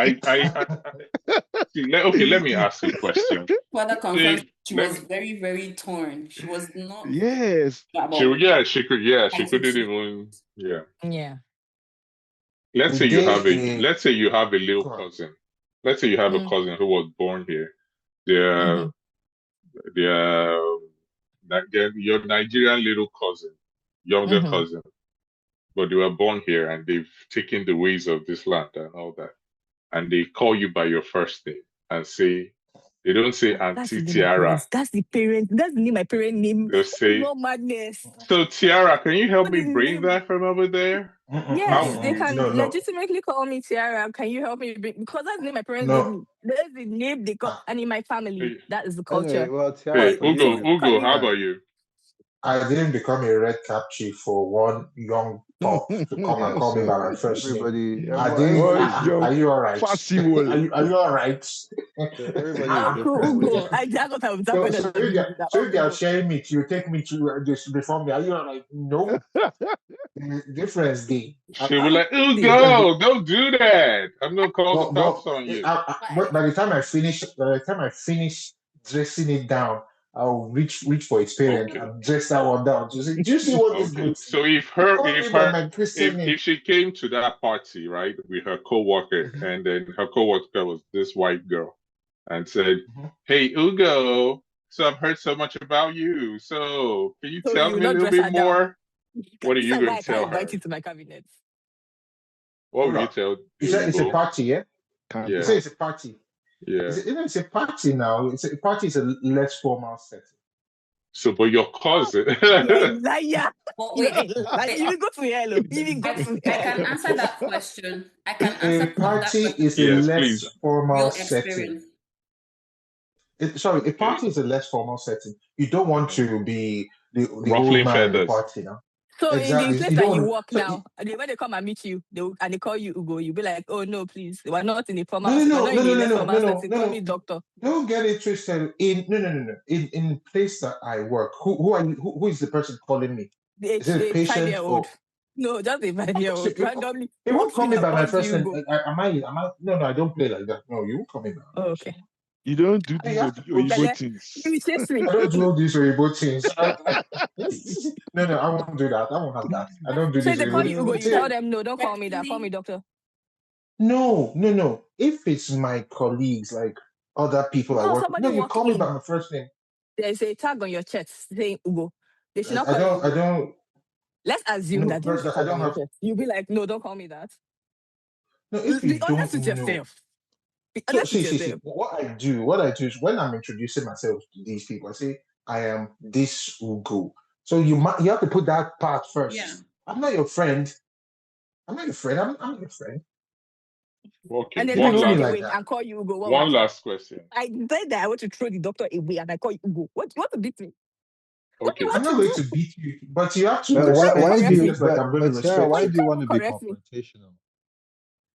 [SPEAKER 6] okay. Let me ask a question.
[SPEAKER 5] Father confirms
[SPEAKER 6] See,
[SPEAKER 5] she
[SPEAKER 6] let
[SPEAKER 5] was
[SPEAKER 6] me.
[SPEAKER 5] very, very torn. She was not
[SPEAKER 3] Yes.
[SPEAKER 5] about
[SPEAKER 6] She
[SPEAKER 5] fighting
[SPEAKER 6] couldn't
[SPEAKER 5] fit.
[SPEAKER 6] even. Yeah.
[SPEAKER 4] Yeah.
[SPEAKER 6] Let's
[SPEAKER 1] The
[SPEAKER 6] say you have
[SPEAKER 1] day
[SPEAKER 6] let's say you have a little
[SPEAKER 1] go on.
[SPEAKER 6] cousin. Let's say you have a
[SPEAKER 4] Mm,
[SPEAKER 6] cousin who was born here. They're
[SPEAKER 4] mm-hmm,
[SPEAKER 6] they're your Nigerian little cousin, younger
[SPEAKER 4] mm-hmm.
[SPEAKER 6] cousin, but they were born here and they've taken the ways of this land and all that. And they call you by your first name and say, they don't say
[SPEAKER 4] That's
[SPEAKER 6] Auntie
[SPEAKER 4] the name my
[SPEAKER 6] Tiara.
[SPEAKER 4] parents. That's the parent. That's the name my parent name.
[SPEAKER 6] They'll
[SPEAKER 4] That is
[SPEAKER 6] say,
[SPEAKER 4] not madness.
[SPEAKER 6] so Tiara, can you help
[SPEAKER 4] What
[SPEAKER 6] me
[SPEAKER 4] is the
[SPEAKER 6] bring
[SPEAKER 4] name?
[SPEAKER 6] that from over there? How
[SPEAKER 4] Yes,
[SPEAKER 6] would
[SPEAKER 4] they
[SPEAKER 6] you?
[SPEAKER 4] can
[SPEAKER 1] No.
[SPEAKER 4] legitimately call me Tiara. Can you help me? Because that's the name my parents gave
[SPEAKER 1] No.
[SPEAKER 4] me. That's the name they call,
[SPEAKER 1] Ah,
[SPEAKER 4] and in my family,
[SPEAKER 6] Hey,
[SPEAKER 4] that is the
[SPEAKER 2] Anyway,
[SPEAKER 4] culture.
[SPEAKER 2] well, Tiara,
[SPEAKER 6] hey,
[SPEAKER 2] for you,
[SPEAKER 4] So call
[SPEAKER 6] Ugo,
[SPEAKER 4] me.
[SPEAKER 6] how about you?
[SPEAKER 1] I didn't become a red cap chief for one young pup to come and
[SPEAKER 2] yeah,
[SPEAKER 1] call me by my
[SPEAKER 2] so
[SPEAKER 1] first name.
[SPEAKER 2] everybody,
[SPEAKER 1] I
[SPEAKER 2] everybody,
[SPEAKER 1] didn't.
[SPEAKER 2] everybody
[SPEAKER 3] One
[SPEAKER 2] is
[SPEAKER 3] young
[SPEAKER 1] Are
[SPEAKER 2] different.
[SPEAKER 1] you all right?
[SPEAKER 3] fussy wall.
[SPEAKER 1] Are you all right?
[SPEAKER 2] So everybody is
[SPEAKER 4] Uncle
[SPEAKER 2] different.
[SPEAKER 4] Ugo. That's what I was that
[SPEAKER 1] So,
[SPEAKER 4] question
[SPEAKER 1] so
[SPEAKER 4] I
[SPEAKER 1] if
[SPEAKER 4] give
[SPEAKER 1] they
[SPEAKER 4] you. That
[SPEAKER 1] so if they
[SPEAKER 4] Uncle
[SPEAKER 1] are
[SPEAKER 4] Ugo.
[SPEAKER 1] sharing me, you take me to just before me. Are you all right? No, difference day.
[SPEAKER 6] She was like,
[SPEAKER 4] See,
[SPEAKER 6] Ugo, don't do that. I'm gonna call the cops
[SPEAKER 1] Well,
[SPEAKER 6] on you.
[SPEAKER 1] by the time I finish dressing it down, I'll reach for its parent
[SPEAKER 6] Okay.
[SPEAKER 1] and dress that one down. To say, do you see what this
[SPEAKER 6] Okay,
[SPEAKER 1] goes through?
[SPEAKER 6] so
[SPEAKER 1] You call me by my Christian name.
[SPEAKER 6] if she came to that party, right, with her coworker,
[SPEAKER 1] Mhm,
[SPEAKER 6] and then her coworker was this white girl, and said,
[SPEAKER 1] mhm.
[SPEAKER 6] "Hey, Ugo, so I've heard so much about you. So can you
[SPEAKER 4] so
[SPEAKER 6] tell
[SPEAKER 4] you will
[SPEAKER 6] me a
[SPEAKER 4] not
[SPEAKER 6] little
[SPEAKER 4] dress
[SPEAKER 6] bit
[SPEAKER 4] her down.
[SPEAKER 6] more? What are
[SPEAKER 4] This
[SPEAKER 6] you
[SPEAKER 4] is
[SPEAKER 6] going
[SPEAKER 4] why
[SPEAKER 6] to
[SPEAKER 4] I can't
[SPEAKER 6] tell
[SPEAKER 4] invite
[SPEAKER 6] her?
[SPEAKER 4] you to my cabinet.
[SPEAKER 6] What
[SPEAKER 1] Hold
[SPEAKER 6] will you
[SPEAKER 1] on.
[SPEAKER 6] tell
[SPEAKER 1] It's a
[SPEAKER 6] Ugo?
[SPEAKER 1] party, yeah?
[SPEAKER 3] Can't
[SPEAKER 1] You
[SPEAKER 6] Yeah,
[SPEAKER 1] say
[SPEAKER 3] talk.
[SPEAKER 1] it's a party.
[SPEAKER 6] yeah.
[SPEAKER 1] It's a party now. A party is a less formal setting.
[SPEAKER 6] So, but your
[SPEAKER 4] Oh,
[SPEAKER 6] cousin,
[SPEAKER 4] you're a liar.
[SPEAKER 5] But
[SPEAKER 4] You're a
[SPEAKER 5] wait,
[SPEAKER 4] liar.
[SPEAKER 5] wait.
[SPEAKER 4] You will go to hell. Oh. You will go
[SPEAKER 5] I
[SPEAKER 4] to
[SPEAKER 5] I can
[SPEAKER 4] hell.
[SPEAKER 5] answer that question. I can answer
[SPEAKER 1] A
[SPEAKER 5] that
[SPEAKER 1] party
[SPEAKER 5] question
[SPEAKER 1] is a
[SPEAKER 6] yes,
[SPEAKER 5] from
[SPEAKER 6] please,
[SPEAKER 1] less formal
[SPEAKER 5] real
[SPEAKER 1] setting.
[SPEAKER 5] experience.
[SPEAKER 1] Sorry, a
[SPEAKER 6] okay.
[SPEAKER 1] party is a less formal setting. You don't want to be the old
[SPEAKER 6] Ruffling
[SPEAKER 1] man in the
[SPEAKER 6] feathers.
[SPEAKER 1] party now.
[SPEAKER 4] So in the
[SPEAKER 1] Exactly.
[SPEAKER 4] place
[SPEAKER 1] You
[SPEAKER 4] that
[SPEAKER 1] don't
[SPEAKER 4] you
[SPEAKER 1] want
[SPEAKER 4] work
[SPEAKER 1] to.
[SPEAKER 4] now, when they come and meet you, and they call you Ugo, you'll be like, oh no, please. We're not in a
[SPEAKER 1] No,
[SPEAKER 4] formal,
[SPEAKER 1] no,
[SPEAKER 4] we're
[SPEAKER 1] no,
[SPEAKER 4] not
[SPEAKER 1] no,
[SPEAKER 4] in
[SPEAKER 1] no,
[SPEAKER 4] a
[SPEAKER 1] no,
[SPEAKER 4] less
[SPEAKER 1] no, no,
[SPEAKER 4] formal
[SPEAKER 1] no,
[SPEAKER 4] setting.
[SPEAKER 1] no,
[SPEAKER 4] Call me
[SPEAKER 1] no.
[SPEAKER 4] doctor.
[SPEAKER 1] Don't get it twisted. No. In place that I work, who are you? Who is the person calling me? Is it a
[SPEAKER 4] A
[SPEAKER 1] patient
[SPEAKER 4] 5-year-old.
[SPEAKER 1] or?
[SPEAKER 4] No, just a
[SPEAKER 1] Of course,
[SPEAKER 4] 5-year-old. Randomly
[SPEAKER 1] he won't
[SPEAKER 4] walks
[SPEAKER 1] call
[SPEAKER 4] in
[SPEAKER 1] me
[SPEAKER 4] and
[SPEAKER 1] by my
[SPEAKER 4] calls
[SPEAKER 1] first
[SPEAKER 4] you
[SPEAKER 1] name.
[SPEAKER 4] Ugo.
[SPEAKER 1] Am I? No, I don't play like that. No, you won't call me by my
[SPEAKER 4] Oh,
[SPEAKER 1] first
[SPEAKER 4] okay.
[SPEAKER 1] name.
[SPEAKER 3] You don't do
[SPEAKER 1] You
[SPEAKER 3] these
[SPEAKER 1] have to put.
[SPEAKER 3] Oyibo
[SPEAKER 4] Bele,
[SPEAKER 3] things.
[SPEAKER 4] you chase me.
[SPEAKER 1] I don't do all these Weibo things. No, I won't do that. I won't have that. I don't do
[SPEAKER 4] So if
[SPEAKER 1] these
[SPEAKER 4] they call
[SPEAKER 1] Weibo.
[SPEAKER 4] you Ugo,
[SPEAKER 5] You
[SPEAKER 4] you
[SPEAKER 1] See,
[SPEAKER 4] tell them, no, don't call me that. Call me
[SPEAKER 5] respectfully,
[SPEAKER 4] doctor.
[SPEAKER 1] no. If it's my colleagues, like other people I
[SPEAKER 4] No,
[SPEAKER 1] work with,
[SPEAKER 4] somebody
[SPEAKER 1] no, you
[SPEAKER 4] walk
[SPEAKER 1] call me by
[SPEAKER 4] in.
[SPEAKER 1] my first name.
[SPEAKER 4] There's a tag on your chest saying Ugo. They should not
[SPEAKER 1] I
[SPEAKER 4] call you
[SPEAKER 1] don't. I
[SPEAKER 4] Ugo.
[SPEAKER 1] don't.
[SPEAKER 4] Let's assume
[SPEAKER 1] No,
[SPEAKER 4] that there is
[SPEAKER 1] first,
[SPEAKER 4] a
[SPEAKER 1] I
[SPEAKER 4] tag on
[SPEAKER 1] don't
[SPEAKER 4] your
[SPEAKER 1] have.
[SPEAKER 4] chest. You'll be like, no, don't call me that.
[SPEAKER 1] No, if
[SPEAKER 4] Be
[SPEAKER 1] you
[SPEAKER 4] honest
[SPEAKER 1] don't
[SPEAKER 4] with
[SPEAKER 1] know.
[SPEAKER 4] yourself. Be
[SPEAKER 1] So
[SPEAKER 4] honest with
[SPEAKER 1] see.
[SPEAKER 4] yourself.
[SPEAKER 1] What I do is when I'm introducing myself to these people, I say I am this Ugo. So you have to put that part first.
[SPEAKER 5] Yeah.
[SPEAKER 1] I'm not your friend. I'm not your friend. I'm your friend.
[SPEAKER 6] Okay,
[SPEAKER 4] And then
[SPEAKER 1] You
[SPEAKER 4] if I
[SPEAKER 6] one
[SPEAKER 1] know
[SPEAKER 4] throw
[SPEAKER 1] me
[SPEAKER 4] it
[SPEAKER 6] last
[SPEAKER 1] like
[SPEAKER 4] away
[SPEAKER 1] that.
[SPEAKER 4] and call you Ugo, what would
[SPEAKER 6] one
[SPEAKER 4] you do?
[SPEAKER 6] last question.
[SPEAKER 4] I said that I want to throw the doctor away and I call you Ugo. What you want to beat me? What do you
[SPEAKER 6] Okay,
[SPEAKER 1] I'm
[SPEAKER 4] want
[SPEAKER 1] not
[SPEAKER 4] to
[SPEAKER 1] going
[SPEAKER 4] do?
[SPEAKER 1] to beat you, but you have to
[SPEAKER 2] But
[SPEAKER 4] You
[SPEAKER 2] why
[SPEAKER 4] can't even
[SPEAKER 1] respect
[SPEAKER 2] why do
[SPEAKER 1] me
[SPEAKER 4] correct
[SPEAKER 2] you
[SPEAKER 4] me.
[SPEAKER 1] just like I'm going to
[SPEAKER 2] but Tiara,
[SPEAKER 1] respect
[SPEAKER 2] why
[SPEAKER 4] You
[SPEAKER 1] you.
[SPEAKER 2] do you
[SPEAKER 4] can't
[SPEAKER 2] want
[SPEAKER 4] even
[SPEAKER 2] to be
[SPEAKER 4] correct me.
[SPEAKER 2] confrontational?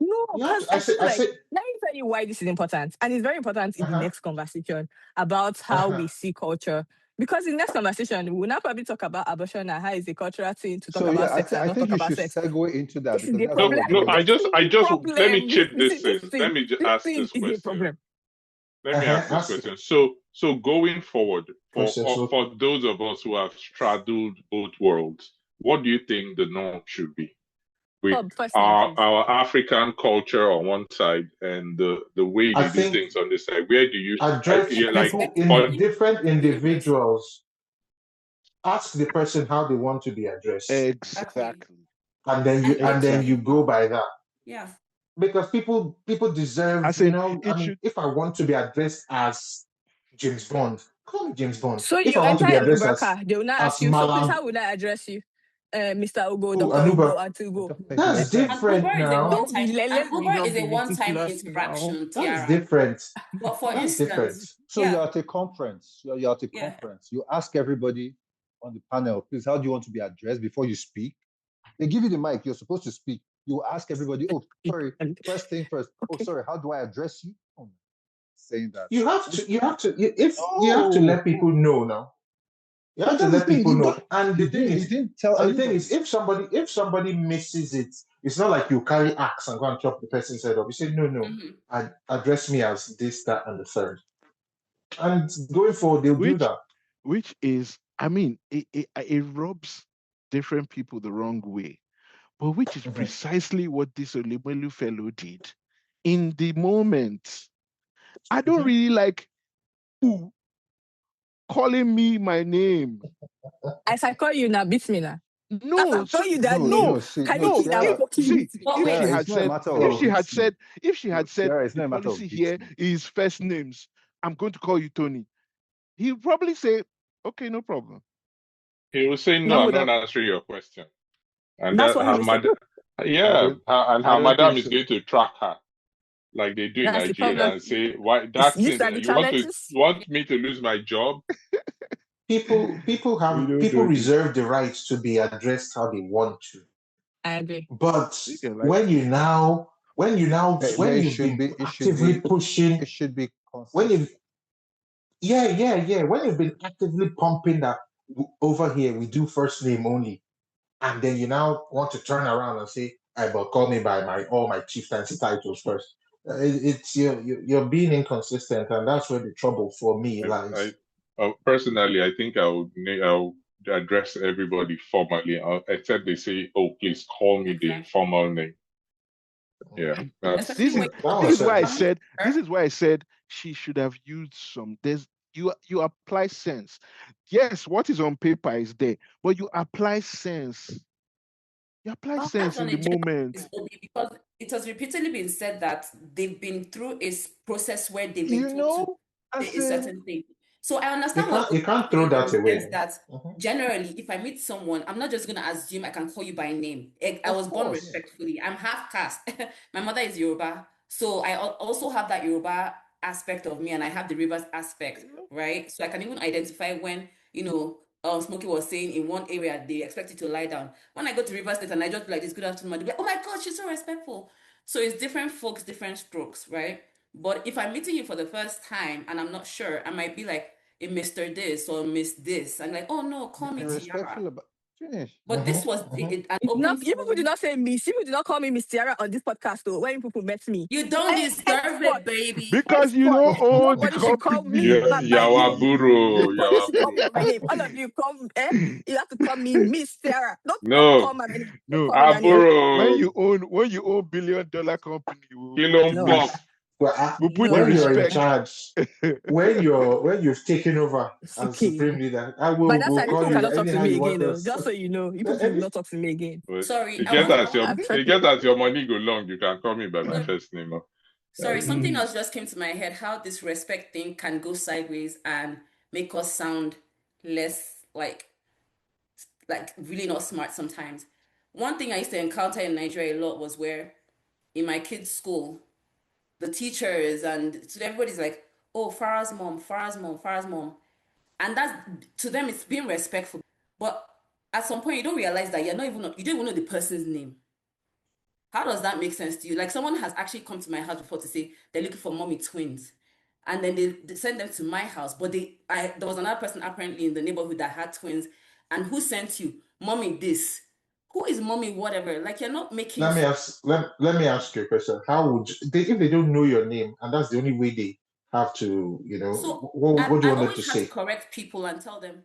[SPEAKER 4] No,
[SPEAKER 1] You have
[SPEAKER 4] because
[SPEAKER 1] to.
[SPEAKER 4] I feel
[SPEAKER 1] I
[SPEAKER 4] like,
[SPEAKER 1] said,
[SPEAKER 4] let me tell you why this is important. And it's very important in the
[SPEAKER 1] uh-huh,
[SPEAKER 4] next conversation about how
[SPEAKER 1] uh-huh.
[SPEAKER 4] we see culture. Because in the next conversation, we will now probably talk about abortion and how it's a cultural thing to talk
[SPEAKER 2] So
[SPEAKER 4] about
[SPEAKER 2] yeah,
[SPEAKER 4] sex and
[SPEAKER 2] I
[SPEAKER 4] not
[SPEAKER 2] think
[SPEAKER 4] talk
[SPEAKER 2] you
[SPEAKER 4] about
[SPEAKER 2] should
[SPEAKER 4] sex.
[SPEAKER 2] segue into that
[SPEAKER 4] This is
[SPEAKER 2] because
[SPEAKER 4] the
[SPEAKER 2] that's what
[SPEAKER 6] no,
[SPEAKER 2] we're
[SPEAKER 4] problem.
[SPEAKER 6] no,
[SPEAKER 2] doing.
[SPEAKER 6] I
[SPEAKER 4] This
[SPEAKER 6] just,
[SPEAKER 4] is
[SPEAKER 6] I
[SPEAKER 4] the
[SPEAKER 6] just let me
[SPEAKER 4] problem.
[SPEAKER 6] chip
[SPEAKER 4] You see,
[SPEAKER 6] this
[SPEAKER 4] this
[SPEAKER 6] in.
[SPEAKER 4] thing, this
[SPEAKER 6] Ask
[SPEAKER 4] thing
[SPEAKER 6] this
[SPEAKER 4] is a
[SPEAKER 6] question.
[SPEAKER 4] problem.
[SPEAKER 6] Let me ask this
[SPEAKER 1] Ask
[SPEAKER 6] question. So going forward,
[SPEAKER 1] process.
[SPEAKER 6] for those of us who have straddled both worlds, what do you think the norm should be? With
[SPEAKER 4] Bob, first name, please.
[SPEAKER 6] our African culture on one side and the way
[SPEAKER 1] I
[SPEAKER 6] they do
[SPEAKER 1] think
[SPEAKER 6] things on this side, where do you
[SPEAKER 1] address
[SPEAKER 6] yeah, like
[SPEAKER 1] people
[SPEAKER 5] Respecting
[SPEAKER 1] in
[SPEAKER 6] on
[SPEAKER 1] different
[SPEAKER 5] the person.
[SPEAKER 1] individuals. Ask the person how they want to be addressed,
[SPEAKER 5] Exactly.
[SPEAKER 3] Exactly.
[SPEAKER 1] and then you
[SPEAKER 5] Understanding
[SPEAKER 1] go
[SPEAKER 5] how.
[SPEAKER 1] by that.
[SPEAKER 5] Yeah.
[SPEAKER 1] Because people deserve,
[SPEAKER 3] As in,
[SPEAKER 1] I
[SPEAKER 3] it
[SPEAKER 1] mean,
[SPEAKER 3] should.
[SPEAKER 1] if I want to be addressed as James Bond, call me James Bond.
[SPEAKER 4] So
[SPEAKER 1] If
[SPEAKER 4] you
[SPEAKER 1] I want to
[SPEAKER 4] enter
[SPEAKER 1] be
[SPEAKER 4] a
[SPEAKER 1] addressed
[SPEAKER 4] Uber car, they will not ask
[SPEAKER 1] as
[SPEAKER 4] you, so please,
[SPEAKER 1] Malam,
[SPEAKER 4] how would I address you? Mr. Ugo,
[SPEAKER 1] oh,
[SPEAKER 4] Dr. Ugo,
[SPEAKER 1] Anuba,
[SPEAKER 4] Auntie
[SPEAKER 2] I
[SPEAKER 4] Ugo.
[SPEAKER 2] don't think it
[SPEAKER 1] that's
[SPEAKER 2] depends.
[SPEAKER 5] An
[SPEAKER 1] different
[SPEAKER 5] Uber is a
[SPEAKER 1] now.
[SPEAKER 4] Don't be,
[SPEAKER 5] one-time
[SPEAKER 4] let's
[SPEAKER 5] an
[SPEAKER 4] be
[SPEAKER 5] Uber
[SPEAKER 4] not
[SPEAKER 5] is a
[SPEAKER 4] be
[SPEAKER 5] one-time
[SPEAKER 4] ridiculous now.
[SPEAKER 5] interaction,
[SPEAKER 1] That's
[SPEAKER 5] Tiara.
[SPEAKER 1] different.
[SPEAKER 5] But for
[SPEAKER 1] That's different.
[SPEAKER 5] instance,
[SPEAKER 2] So
[SPEAKER 5] yeah,
[SPEAKER 2] you're at a conference. You're at a
[SPEAKER 5] yeah.
[SPEAKER 2] conference. You ask everybody on the panel, please, how do you want to be addressed before you speak? They give you the mic. You're supposed to speak. You ask everybody, oh, sorry, first thing first. Oh,
[SPEAKER 4] Okay.
[SPEAKER 2] sorry, how do I address you? Oh, saying that.
[SPEAKER 1] You have to. If you have to
[SPEAKER 2] No,
[SPEAKER 1] let people know now. You have
[SPEAKER 2] but
[SPEAKER 1] to
[SPEAKER 2] that's the
[SPEAKER 1] let
[SPEAKER 2] thing.
[SPEAKER 1] people
[SPEAKER 2] He
[SPEAKER 1] know.
[SPEAKER 2] don't.
[SPEAKER 1] And the thing
[SPEAKER 2] He
[SPEAKER 1] is,
[SPEAKER 2] didn't tell anybody.
[SPEAKER 1] if somebody misses it, it's not like you carry axe and go and chop the person's head off. You say, no,
[SPEAKER 5] Hmm.
[SPEAKER 1] and address me as this, that, and the third. And going forward, they'll do
[SPEAKER 3] which
[SPEAKER 1] that.
[SPEAKER 3] which is, I mean, it rubs different people the wrong way, but which is
[SPEAKER 1] Mhm.
[SPEAKER 3] precisely what this Olimelu fellow did in the moment. I don't
[SPEAKER 1] Mhm.
[SPEAKER 3] really like who calling me my name.
[SPEAKER 4] As I call you now, beat me now. As
[SPEAKER 3] No,
[SPEAKER 4] I
[SPEAKER 3] so,
[SPEAKER 4] call you that
[SPEAKER 2] No,
[SPEAKER 4] name,
[SPEAKER 3] no,
[SPEAKER 2] no, see,
[SPEAKER 4] can
[SPEAKER 2] no,
[SPEAKER 4] you
[SPEAKER 3] no.
[SPEAKER 4] see that
[SPEAKER 3] If
[SPEAKER 2] Tiara,
[SPEAKER 4] fucking
[SPEAKER 3] see,
[SPEAKER 4] beat me?
[SPEAKER 5] But
[SPEAKER 3] if she
[SPEAKER 5] wait,
[SPEAKER 2] Tiara,
[SPEAKER 3] had
[SPEAKER 2] it's not a
[SPEAKER 3] said,
[SPEAKER 2] matter
[SPEAKER 3] if
[SPEAKER 2] of
[SPEAKER 3] she had
[SPEAKER 2] beating.
[SPEAKER 3] said, if she had said
[SPEAKER 2] Tiara, it's
[SPEAKER 3] the
[SPEAKER 2] not a matter
[SPEAKER 3] policy
[SPEAKER 2] of
[SPEAKER 3] here
[SPEAKER 2] beating.
[SPEAKER 3] is first names, I'm going to call you Tony. He'll probably say, okay, no problem.
[SPEAKER 6] he will say no,
[SPEAKER 3] I
[SPEAKER 6] I'm
[SPEAKER 3] would
[SPEAKER 6] not
[SPEAKER 3] have.
[SPEAKER 6] answering your question. And
[SPEAKER 4] That's
[SPEAKER 6] that
[SPEAKER 4] what he
[SPEAKER 6] her
[SPEAKER 4] will say.
[SPEAKER 6] mother,
[SPEAKER 2] I
[SPEAKER 6] yeah,
[SPEAKER 2] don't.
[SPEAKER 6] and
[SPEAKER 2] I
[SPEAKER 6] her
[SPEAKER 2] don't think
[SPEAKER 6] madam is
[SPEAKER 2] so.
[SPEAKER 6] going to track her like they do in
[SPEAKER 4] That's the
[SPEAKER 6] Nigeria
[SPEAKER 4] problem.
[SPEAKER 6] and say, why that
[SPEAKER 4] These
[SPEAKER 6] thing
[SPEAKER 4] are the
[SPEAKER 6] you want to
[SPEAKER 4] challenges.
[SPEAKER 6] you want me to lose my job?
[SPEAKER 3] We don't
[SPEAKER 1] People
[SPEAKER 3] know this.
[SPEAKER 1] reserve the right to be addressed how they want to.
[SPEAKER 4] I agree.
[SPEAKER 1] But
[SPEAKER 3] Yeah, like,
[SPEAKER 1] when
[SPEAKER 2] There
[SPEAKER 1] you've
[SPEAKER 2] should
[SPEAKER 1] been
[SPEAKER 2] be. It should
[SPEAKER 1] actively
[SPEAKER 2] be.
[SPEAKER 1] pushing,
[SPEAKER 2] It should be
[SPEAKER 1] when you
[SPEAKER 2] consistent.
[SPEAKER 1] yeah, when you've been actively pumping that over here we do first name only, and then you now want to turn around and say, "I but call me by all my chieftaincy titles first." It's you're being inconsistent, and that's where the trouble for me
[SPEAKER 6] I
[SPEAKER 1] lies.
[SPEAKER 6] personally, I think I'll address everybody formally, except they say, "Oh, please call me the
[SPEAKER 5] exactly.
[SPEAKER 6] formal name." Yeah, that's
[SPEAKER 5] Especially
[SPEAKER 3] this
[SPEAKER 5] when
[SPEAKER 3] is
[SPEAKER 1] That
[SPEAKER 3] this
[SPEAKER 1] was
[SPEAKER 3] is
[SPEAKER 5] you
[SPEAKER 3] why I
[SPEAKER 1] it.
[SPEAKER 5] permit
[SPEAKER 3] said this
[SPEAKER 5] her.
[SPEAKER 3] is why I said she should have used some. There's you apply sense. Yes, what is on paper is there, but you apply sense. You apply
[SPEAKER 5] I'll touch
[SPEAKER 3] sense in
[SPEAKER 5] on
[SPEAKER 3] the
[SPEAKER 5] it just
[SPEAKER 3] moment.
[SPEAKER 5] is Obi because it has repeatedly been said that they've been through a process where they've been
[SPEAKER 3] You
[SPEAKER 5] told to
[SPEAKER 3] know,
[SPEAKER 5] say
[SPEAKER 3] as
[SPEAKER 5] a
[SPEAKER 3] in,
[SPEAKER 5] certain thing. So I
[SPEAKER 1] You
[SPEAKER 5] understand what
[SPEAKER 1] can't you
[SPEAKER 5] Obi is
[SPEAKER 1] can't throw
[SPEAKER 5] saying in
[SPEAKER 1] that
[SPEAKER 5] the sense
[SPEAKER 1] away.
[SPEAKER 5] that
[SPEAKER 1] Mhm.
[SPEAKER 5] generally, if I meet someone, I'm not just gonna assume I can call you by name. I
[SPEAKER 2] Of
[SPEAKER 5] was born
[SPEAKER 2] course.
[SPEAKER 5] respectfully. I'm half caste. My mother is Yoruba, so I also have that Yoruba aspect of me, and I have the Rivers aspect, right? So I can even identify when Smokey was saying in one area they expect you to lie down. When I go to Rivers State and I just be like this, good afternoon, they'll be like, oh my God, she's so respectful. So it's different folks, different strokes, right? But if I'm meeting you for the first time and I'm not sure, I might be like a Mr. This or Miss This. I'm like, oh no, call
[SPEAKER 2] Be
[SPEAKER 5] me Tiara.
[SPEAKER 2] respectful about. Finish.
[SPEAKER 5] But this was an
[SPEAKER 4] It's
[SPEAKER 5] open
[SPEAKER 4] not, you people did
[SPEAKER 5] forum.
[SPEAKER 4] not say Miss. You people did not call me Miss Tiara on this podcast though. When people met me,
[SPEAKER 5] You don't deserve
[SPEAKER 4] henceforth,
[SPEAKER 5] it, baby.
[SPEAKER 3] because you don't own the
[SPEAKER 4] nobody should call me
[SPEAKER 3] company.
[SPEAKER 6] yeah,
[SPEAKER 4] by name.
[SPEAKER 6] Yawaburo,
[SPEAKER 4] Nobody should call me
[SPEAKER 6] Yawaburo.
[SPEAKER 4] by my name. All of you come, you have to call me Miss Sarah. Don't
[SPEAKER 6] No,
[SPEAKER 4] call my name. Don't
[SPEAKER 3] No,
[SPEAKER 4] call me by name.
[SPEAKER 6] Aburo,
[SPEAKER 3] when you own $1 billion company, we'll
[SPEAKER 6] Kilo
[SPEAKER 3] give
[SPEAKER 4] No,
[SPEAKER 3] you
[SPEAKER 6] Pop.
[SPEAKER 1] Well,
[SPEAKER 3] we'll put you
[SPEAKER 4] no,
[SPEAKER 1] when you're in
[SPEAKER 3] respect.
[SPEAKER 1] charge, when you've taken over
[SPEAKER 4] it's
[SPEAKER 1] as
[SPEAKER 4] okay.
[SPEAKER 1] supreme leader, I
[SPEAKER 4] By
[SPEAKER 1] will
[SPEAKER 4] that
[SPEAKER 1] will
[SPEAKER 4] time,
[SPEAKER 1] call
[SPEAKER 4] people
[SPEAKER 1] you
[SPEAKER 4] cannot talk to
[SPEAKER 1] anyhow
[SPEAKER 4] me
[SPEAKER 1] you
[SPEAKER 4] again
[SPEAKER 1] want
[SPEAKER 4] though.
[SPEAKER 1] us.
[SPEAKER 4] Just so you know, people will not talk to me again.
[SPEAKER 6] But
[SPEAKER 5] Sorry,
[SPEAKER 6] you get as
[SPEAKER 4] I've tried.
[SPEAKER 6] your money go long, you can call me by my
[SPEAKER 5] sorry,
[SPEAKER 6] first name.
[SPEAKER 5] something
[SPEAKER 3] Mm.
[SPEAKER 5] else just came to my head. How this respect thing can go sideways and make us sound less like like really not smart sometimes. One thing I used to encounter in Nigeria a lot was where in my kids' school, the teachers and so everybody's like, oh, Farah's mom, Farah's mom, Farah's mom. And that's to them it's being respectful. But at some point you don't realize that you don't even know the person's name. How does that make sense to you? Like someone has actually come to my house before to say they're looking for mommy twins. And then they send them to my house. But there was another person apparently in the neighborhood that had twins. And who sent you? Mommy this. Who is mommy whatever? Like you're not making
[SPEAKER 1] Let me ask you a question. How would if they don't know your name and that's the only way they have to,
[SPEAKER 5] so
[SPEAKER 1] what do you
[SPEAKER 5] I
[SPEAKER 1] want them to
[SPEAKER 5] always had to
[SPEAKER 1] say?
[SPEAKER 5] correct people and tell them,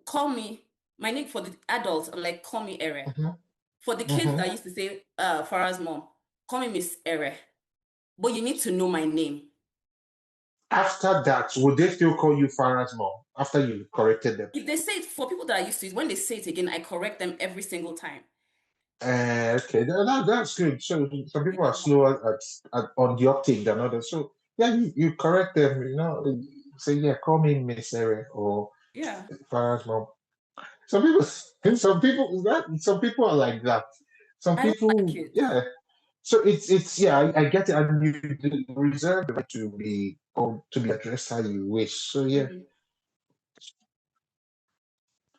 [SPEAKER 5] call me, my name for the adults, I'm like, call me Ere.
[SPEAKER 1] Hmm.
[SPEAKER 5] For the kids
[SPEAKER 1] Hmm.
[SPEAKER 5] that used to say Farah's mom, call me Miss Ere. But you need to know my name.
[SPEAKER 1] After that, would they still call you Farah's mom after you corrected them?
[SPEAKER 5] If they say it, for people that are used to it, when they say it again, I correct them every single time.
[SPEAKER 1] Okay, that's good. So some people are slower on the uptake than others. So yeah, you correct them, say yeah, call me Miss Ere or
[SPEAKER 5] Yeah.
[SPEAKER 1] Farah's mom. Some people, some people are like that. Some
[SPEAKER 5] I don't like
[SPEAKER 1] people,
[SPEAKER 5] it.
[SPEAKER 1] yeah. So it's yeah, I get it, and you reserve the right to be or to be addressed how you wish. So yeah.
[SPEAKER 5] Mhm.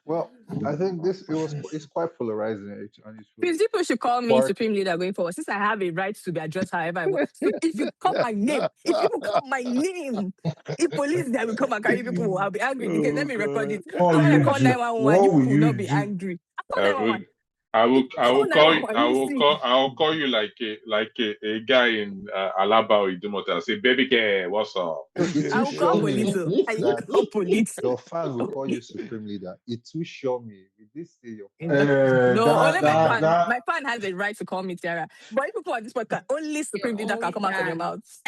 [SPEAKER 2] Well, I think it's quite polarizing, and it was
[SPEAKER 4] Please, people should call me
[SPEAKER 2] spark.
[SPEAKER 4] Supreme Leader going forward, since I have a right to be addressed however I want. So if you call my name, if people call my name, if police they will come and carry people, I'll be angry. Okay, let
[SPEAKER 3] Oh
[SPEAKER 4] me record
[SPEAKER 3] God.
[SPEAKER 4] it.
[SPEAKER 1] What
[SPEAKER 4] So
[SPEAKER 1] will
[SPEAKER 4] when I
[SPEAKER 1] you
[SPEAKER 4] call
[SPEAKER 1] do?
[SPEAKER 4] 911,
[SPEAKER 1] What
[SPEAKER 4] you
[SPEAKER 1] will
[SPEAKER 4] people will
[SPEAKER 1] you
[SPEAKER 4] not be
[SPEAKER 1] do?
[SPEAKER 4] angry. I call
[SPEAKER 6] I will
[SPEAKER 4] 911.
[SPEAKER 6] I will
[SPEAKER 4] Call
[SPEAKER 6] call you
[SPEAKER 4] 911. You see,
[SPEAKER 6] I will call you like a guy in Alaba or Idumota. I'll say, baby girl, what's up?
[SPEAKER 2] It
[SPEAKER 4] I
[SPEAKER 2] will
[SPEAKER 4] will call
[SPEAKER 2] show
[SPEAKER 4] police.
[SPEAKER 2] me
[SPEAKER 4] Oh. And you
[SPEAKER 2] that
[SPEAKER 4] call police.
[SPEAKER 2] your fan will call you supreme leader. It will show me. With this say your fan will
[SPEAKER 4] No,
[SPEAKER 2] call you supreme
[SPEAKER 4] no, only
[SPEAKER 1] That
[SPEAKER 2] leader.
[SPEAKER 4] my
[SPEAKER 1] that
[SPEAKER 4] fan.
[SPEAKER 1] that
[SPEAKER 4] My fan has a right to call me Tiara. But if people on this podcast, only
[SPEAKER 5] Your
[SPEAKER 4] Supreme Leader can
[SPEAKER 5] only
[SPEAKER 4] come out of your
[SPEAKER 5] fan.
[SPEAKER 4] mouth.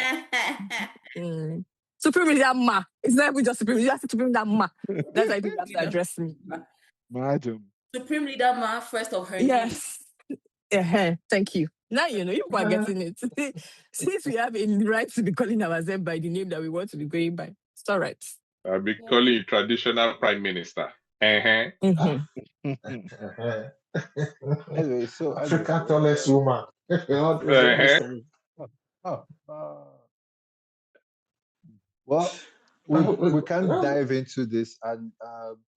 [SPEAKER 4] Mm. Supreme Leader Ma. It's not even just Supreme Leader, Supreme Leader Ma. That's how people have to address me.
[SPEAKER 3] Madam.
[SPEAKER 5] Supreme Leader Ma, first of her name.
[SPEAKER 4] Yes. Thank you. Now you know you are getting it. Since we have a right to be calling ourselves by the name that we want to be going by, it's all right.
[SPEAKER 6] I'll be calling you traditional prime minister. Uh-huh.
[SPEAKER 4] Mhm.
[SPEAKER 1] Africa tallest woman. All this
[SPEAKER 6] Uh-huh.
[SPEAKER 1] mystery.
[SPEAKER 2] oh, well, we can dive into this and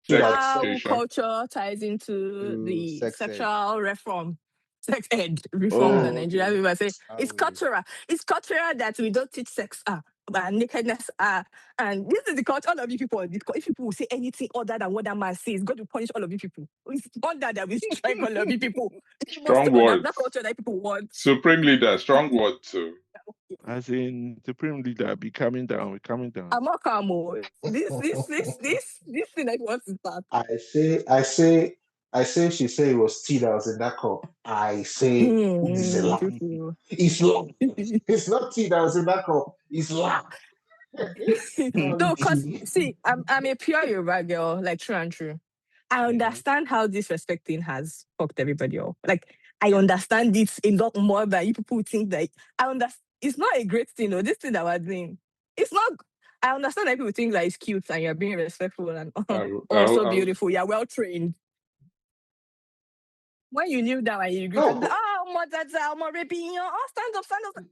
[SPEAKER 1] So
[SPEAKER 6] Sex
[SPEAKER 1] that
[SPEAKER 4] How
[SPEAKER 6] education.
[SPEAKER 4] culture ties into
[SPEAKER 2] to
[SPEAKER 4] the
[SPEAKER 2] sex ed.
[SPEAKER 4] sexual reform. Sex ed reform
[SPEAKER 3] Oh,
[SPEAKER 4] that Nigeria
[SPEAKER 3] okay.
[SPEAKER 4] people say
[SPEAKER 2] How
[SPEAKER 4] it's
[SPEAKER 2] we
[SPEAKER 4] cultural. It's cultural that we don't teach sex and nakedness and this is the culture. All of you people, if people will say anything other than what that man says, God will punish all of you people. It's wonder that we strike all of you people. You must
[SPEAKER 6] Strong
[SPEAKER 4] take on that
[SPEAKER 6] words.
[SPEAKER 4] culture that people want.
[SPEAKER 6] Supreme leader, strong word too.
[SPEAKER 3] As in Supreme Leader, be coming down, we're coming down.
[SPEAKER 4] I'm not calm. This thing that wants to start.
[SPEAKER 1] I say she say it was tea that was in that cup. I say it's a lie.
[SPEAKER 4] People.
[SPEAKER 1] It's lie. It's not tea that was in that cup. It's lie.
[SPEAKER 4] No, cause
[SPEAKER 1] Tea.
[SPEAKER 4] see, I'm a pure Yoruba girl, like true and true. I understand how disrespecting has fucked everybody up. Like I understand it a lot more than you people think that I understand. It's not a great thing, though. This thing that we're doing, it's not. I understand that people think that it's cute and you're being respectful and oh so
[SPEAKER 6] I
[SPEAKER 4] beautiful. You're well trained. When you knew that and you greeted,
[SPEAKER 1] No,
[SPEAKER 4] I'm a raping you. Oh, stand up.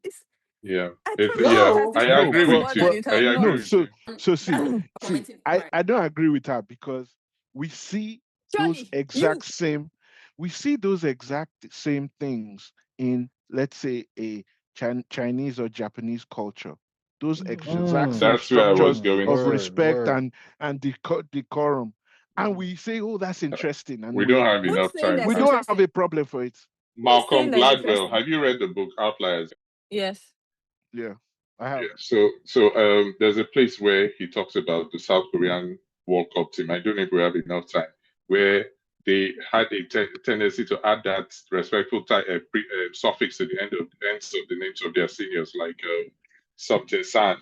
[SPEAKER 6] yeah.
[SPEAKER 4] I
[SPEAKER 6] It,
[SPEAKER 4] promise you,
[SPEAKER 6] yeah,
[SPEAKER 4] it has
[SPEAKER 1] no.
[SPEAKER 6] I
[SPEAKER 4] disrespected
[SPEAKER 3] No,
[SPEAKER 6] agree
[SPEAKER 4] us
[SPEAKER 3] but
[SPEAKER 4] more
[SPEAKER 6] with
[SPEAKER 4] than
[SPEAKER 6] you.
[SPEAKER 3] but
[SPEAKER 4] it
[SPEAKER 6] I
[SPEAKER 4] has
[SPEAKER 3] no.
[SPEAKER 6] agree
[SPEAKER 4] not.
[SPEAKER 6] with you.
[SPEAKER 3] So
[SPEAKER 5] That's
[SPEAKER 3] see,
[SPEAKER 5] the
[SPEAKER 3] see,
[SPEAKER 5] commenting
[SPEAKER 3] I
[SPEAKER 5] part.
[SPEAKER 3] I don't agree with her because we see those
[SPEAKER 4] Surely, you
[SPEAKER 3] exact same, we see those exact same things in, let's say, a Chinese or Japanese culture. Those exact
[SPEAKER 1] Mm,
[SPEAKER 3] same
[SPEAKER 6] That's where I was
[SPEAKER 3] structures
[SPEAKER 6] going
[SPEAKER 3] of
[SPEAKER 6] to.
[SPEAKER 3] respect
[SPEAKER 2] Word.
[SPEAKER 3] and decorum, and we say, "Oh, that's interesting," and
[SPEAKER 6] We don't have
[SPEAKER 4] who's
[SPEAKER 6] enough
[SPEAKER 4] saying
[SPEAKER 6] time.
[SPEAKER 3] we
[SPEAKER 4] that's
[SPEAKER 3] don't have
[SPEAKER 4] interesting?
[SPEAKER 3] a problem for it.
[SPEAKER 4] Who's saying
[SPEAKER 6] Malcolm
[SPEAKER 4] that's
[SPEAKER 6] Gladwell.
[SPEAKER 4] interesting?
[SPEAKER 6] Have you read the book Outliers?
[SPEAKER 4] Yes.
[SPEAKER 3] Yeah, I
[SPEAKER 6] Yeah.
[SPEAKER 3] have.
[SPEAKER 6] So there's a place where he talks about the South Korean World Cup team. I don't know if we have enough time. Where they had a tendency to add that respectful suffix at the ends of the names of their seniors, like something San,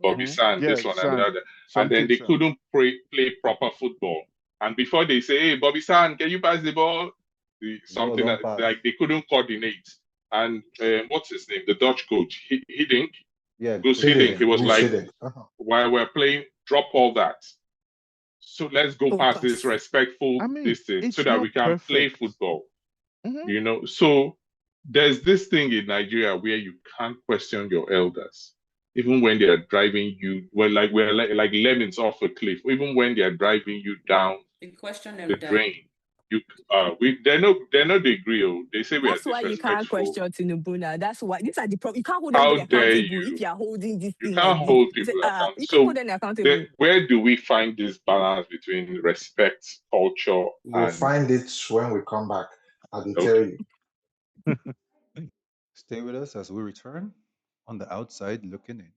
[SPEAKER 6] Bobby San,
[SPEAKER 3] Yeah,
[SPEAKER 6] this one and the
[SPEAKER 3] son,
[SPEAKER 6] other, and then
[SPEAKER 3] something,
[SPEAKER 6] they
[SPEAKER 3] son.
[SPEAKER 6] couldn't play proper football. And before they say, "Hey, Bobby San, can you pass the ball?"
[SPEAKER 2] Ball
[SPEAKER 6] Something
[SPEAKER 2] don't pass.
[SPEAKER 6] like they couldn't coordinate. And what's his name? The Dutch coach, he didn't.
[SPEAKER 2] Yeah,
[SPEAKER 6] Gus
[SPEAKER 2] Coach
[SPEAKER 6] Hiddink, he
[SPEAKER 2] Hiddink.
[SPEAKER 6] was
[SPEAKER 1] Who
[SPEAKER 6] like,
[SPEAKER 1] said it?
[SPEAKER 2] Uh-huh.
[SPEAKER 6] while we're playing, drop all that. So let's go past this
[SPEAKER 4] Focus.
[SPEAKER 6] respectful
[SPEAKER 3] I mean,
[SPEAKER 6] distance so
[SPEAKER 3] it's
[SPEAKER 6] that
[SPEAKER 3] not
[SPEAKER 6] we can play
[SPEAKER 3] perfect.
[SPEAKER 6] football.
[SPEAKER 3] Mhm.
[SPEAKER 6] So there's this thing in Nigeria where you can't question your elders, even when they are driving you. Well, like we're like lemmings off a cliff. Even when they are driving you down
[SPEAKER 5] You question
[SPEAKER 6] the
[SPEAKER 5] them, die.
[SPEAKER 6] drain, you they're not degree. Oh, they say we are
[SPEAKER 4] That's why you can't
[SPEAKER 6] disrespectful.
[SPEAKER 4] question Tinubu now. That's why these are the problem. You can't hold
[SPEAKER 6] How
[SPEAKER 4] anybody
[SPEAKER 6] dare
[SPEAKER 4] accountable if
[SPEAKER 6] you?
[SPEAKER 4] you are holding this
[SPEAKER 6] You
[SPEAKER 4] thing
[SPEAKER 6] can't
[SPEAKER 4] like this.
[SPEAKER 6] hold people accountable.
[SPEAKER 4] You can't
[SPEAKER 6] So
[SPEAKER 4] hold them accountable.
[SPEAKER 6] where do we find this balance between respect, culture,
[SPEAKER 1] We'll
[SPEAKER 6] and
[SPEAKER 1] find it when we come back. I will tell
[SPEAKER 6] okay?
[SPEAKER 1] you.
[SPEAKER 2] Stay with us as we return on the outside looking in.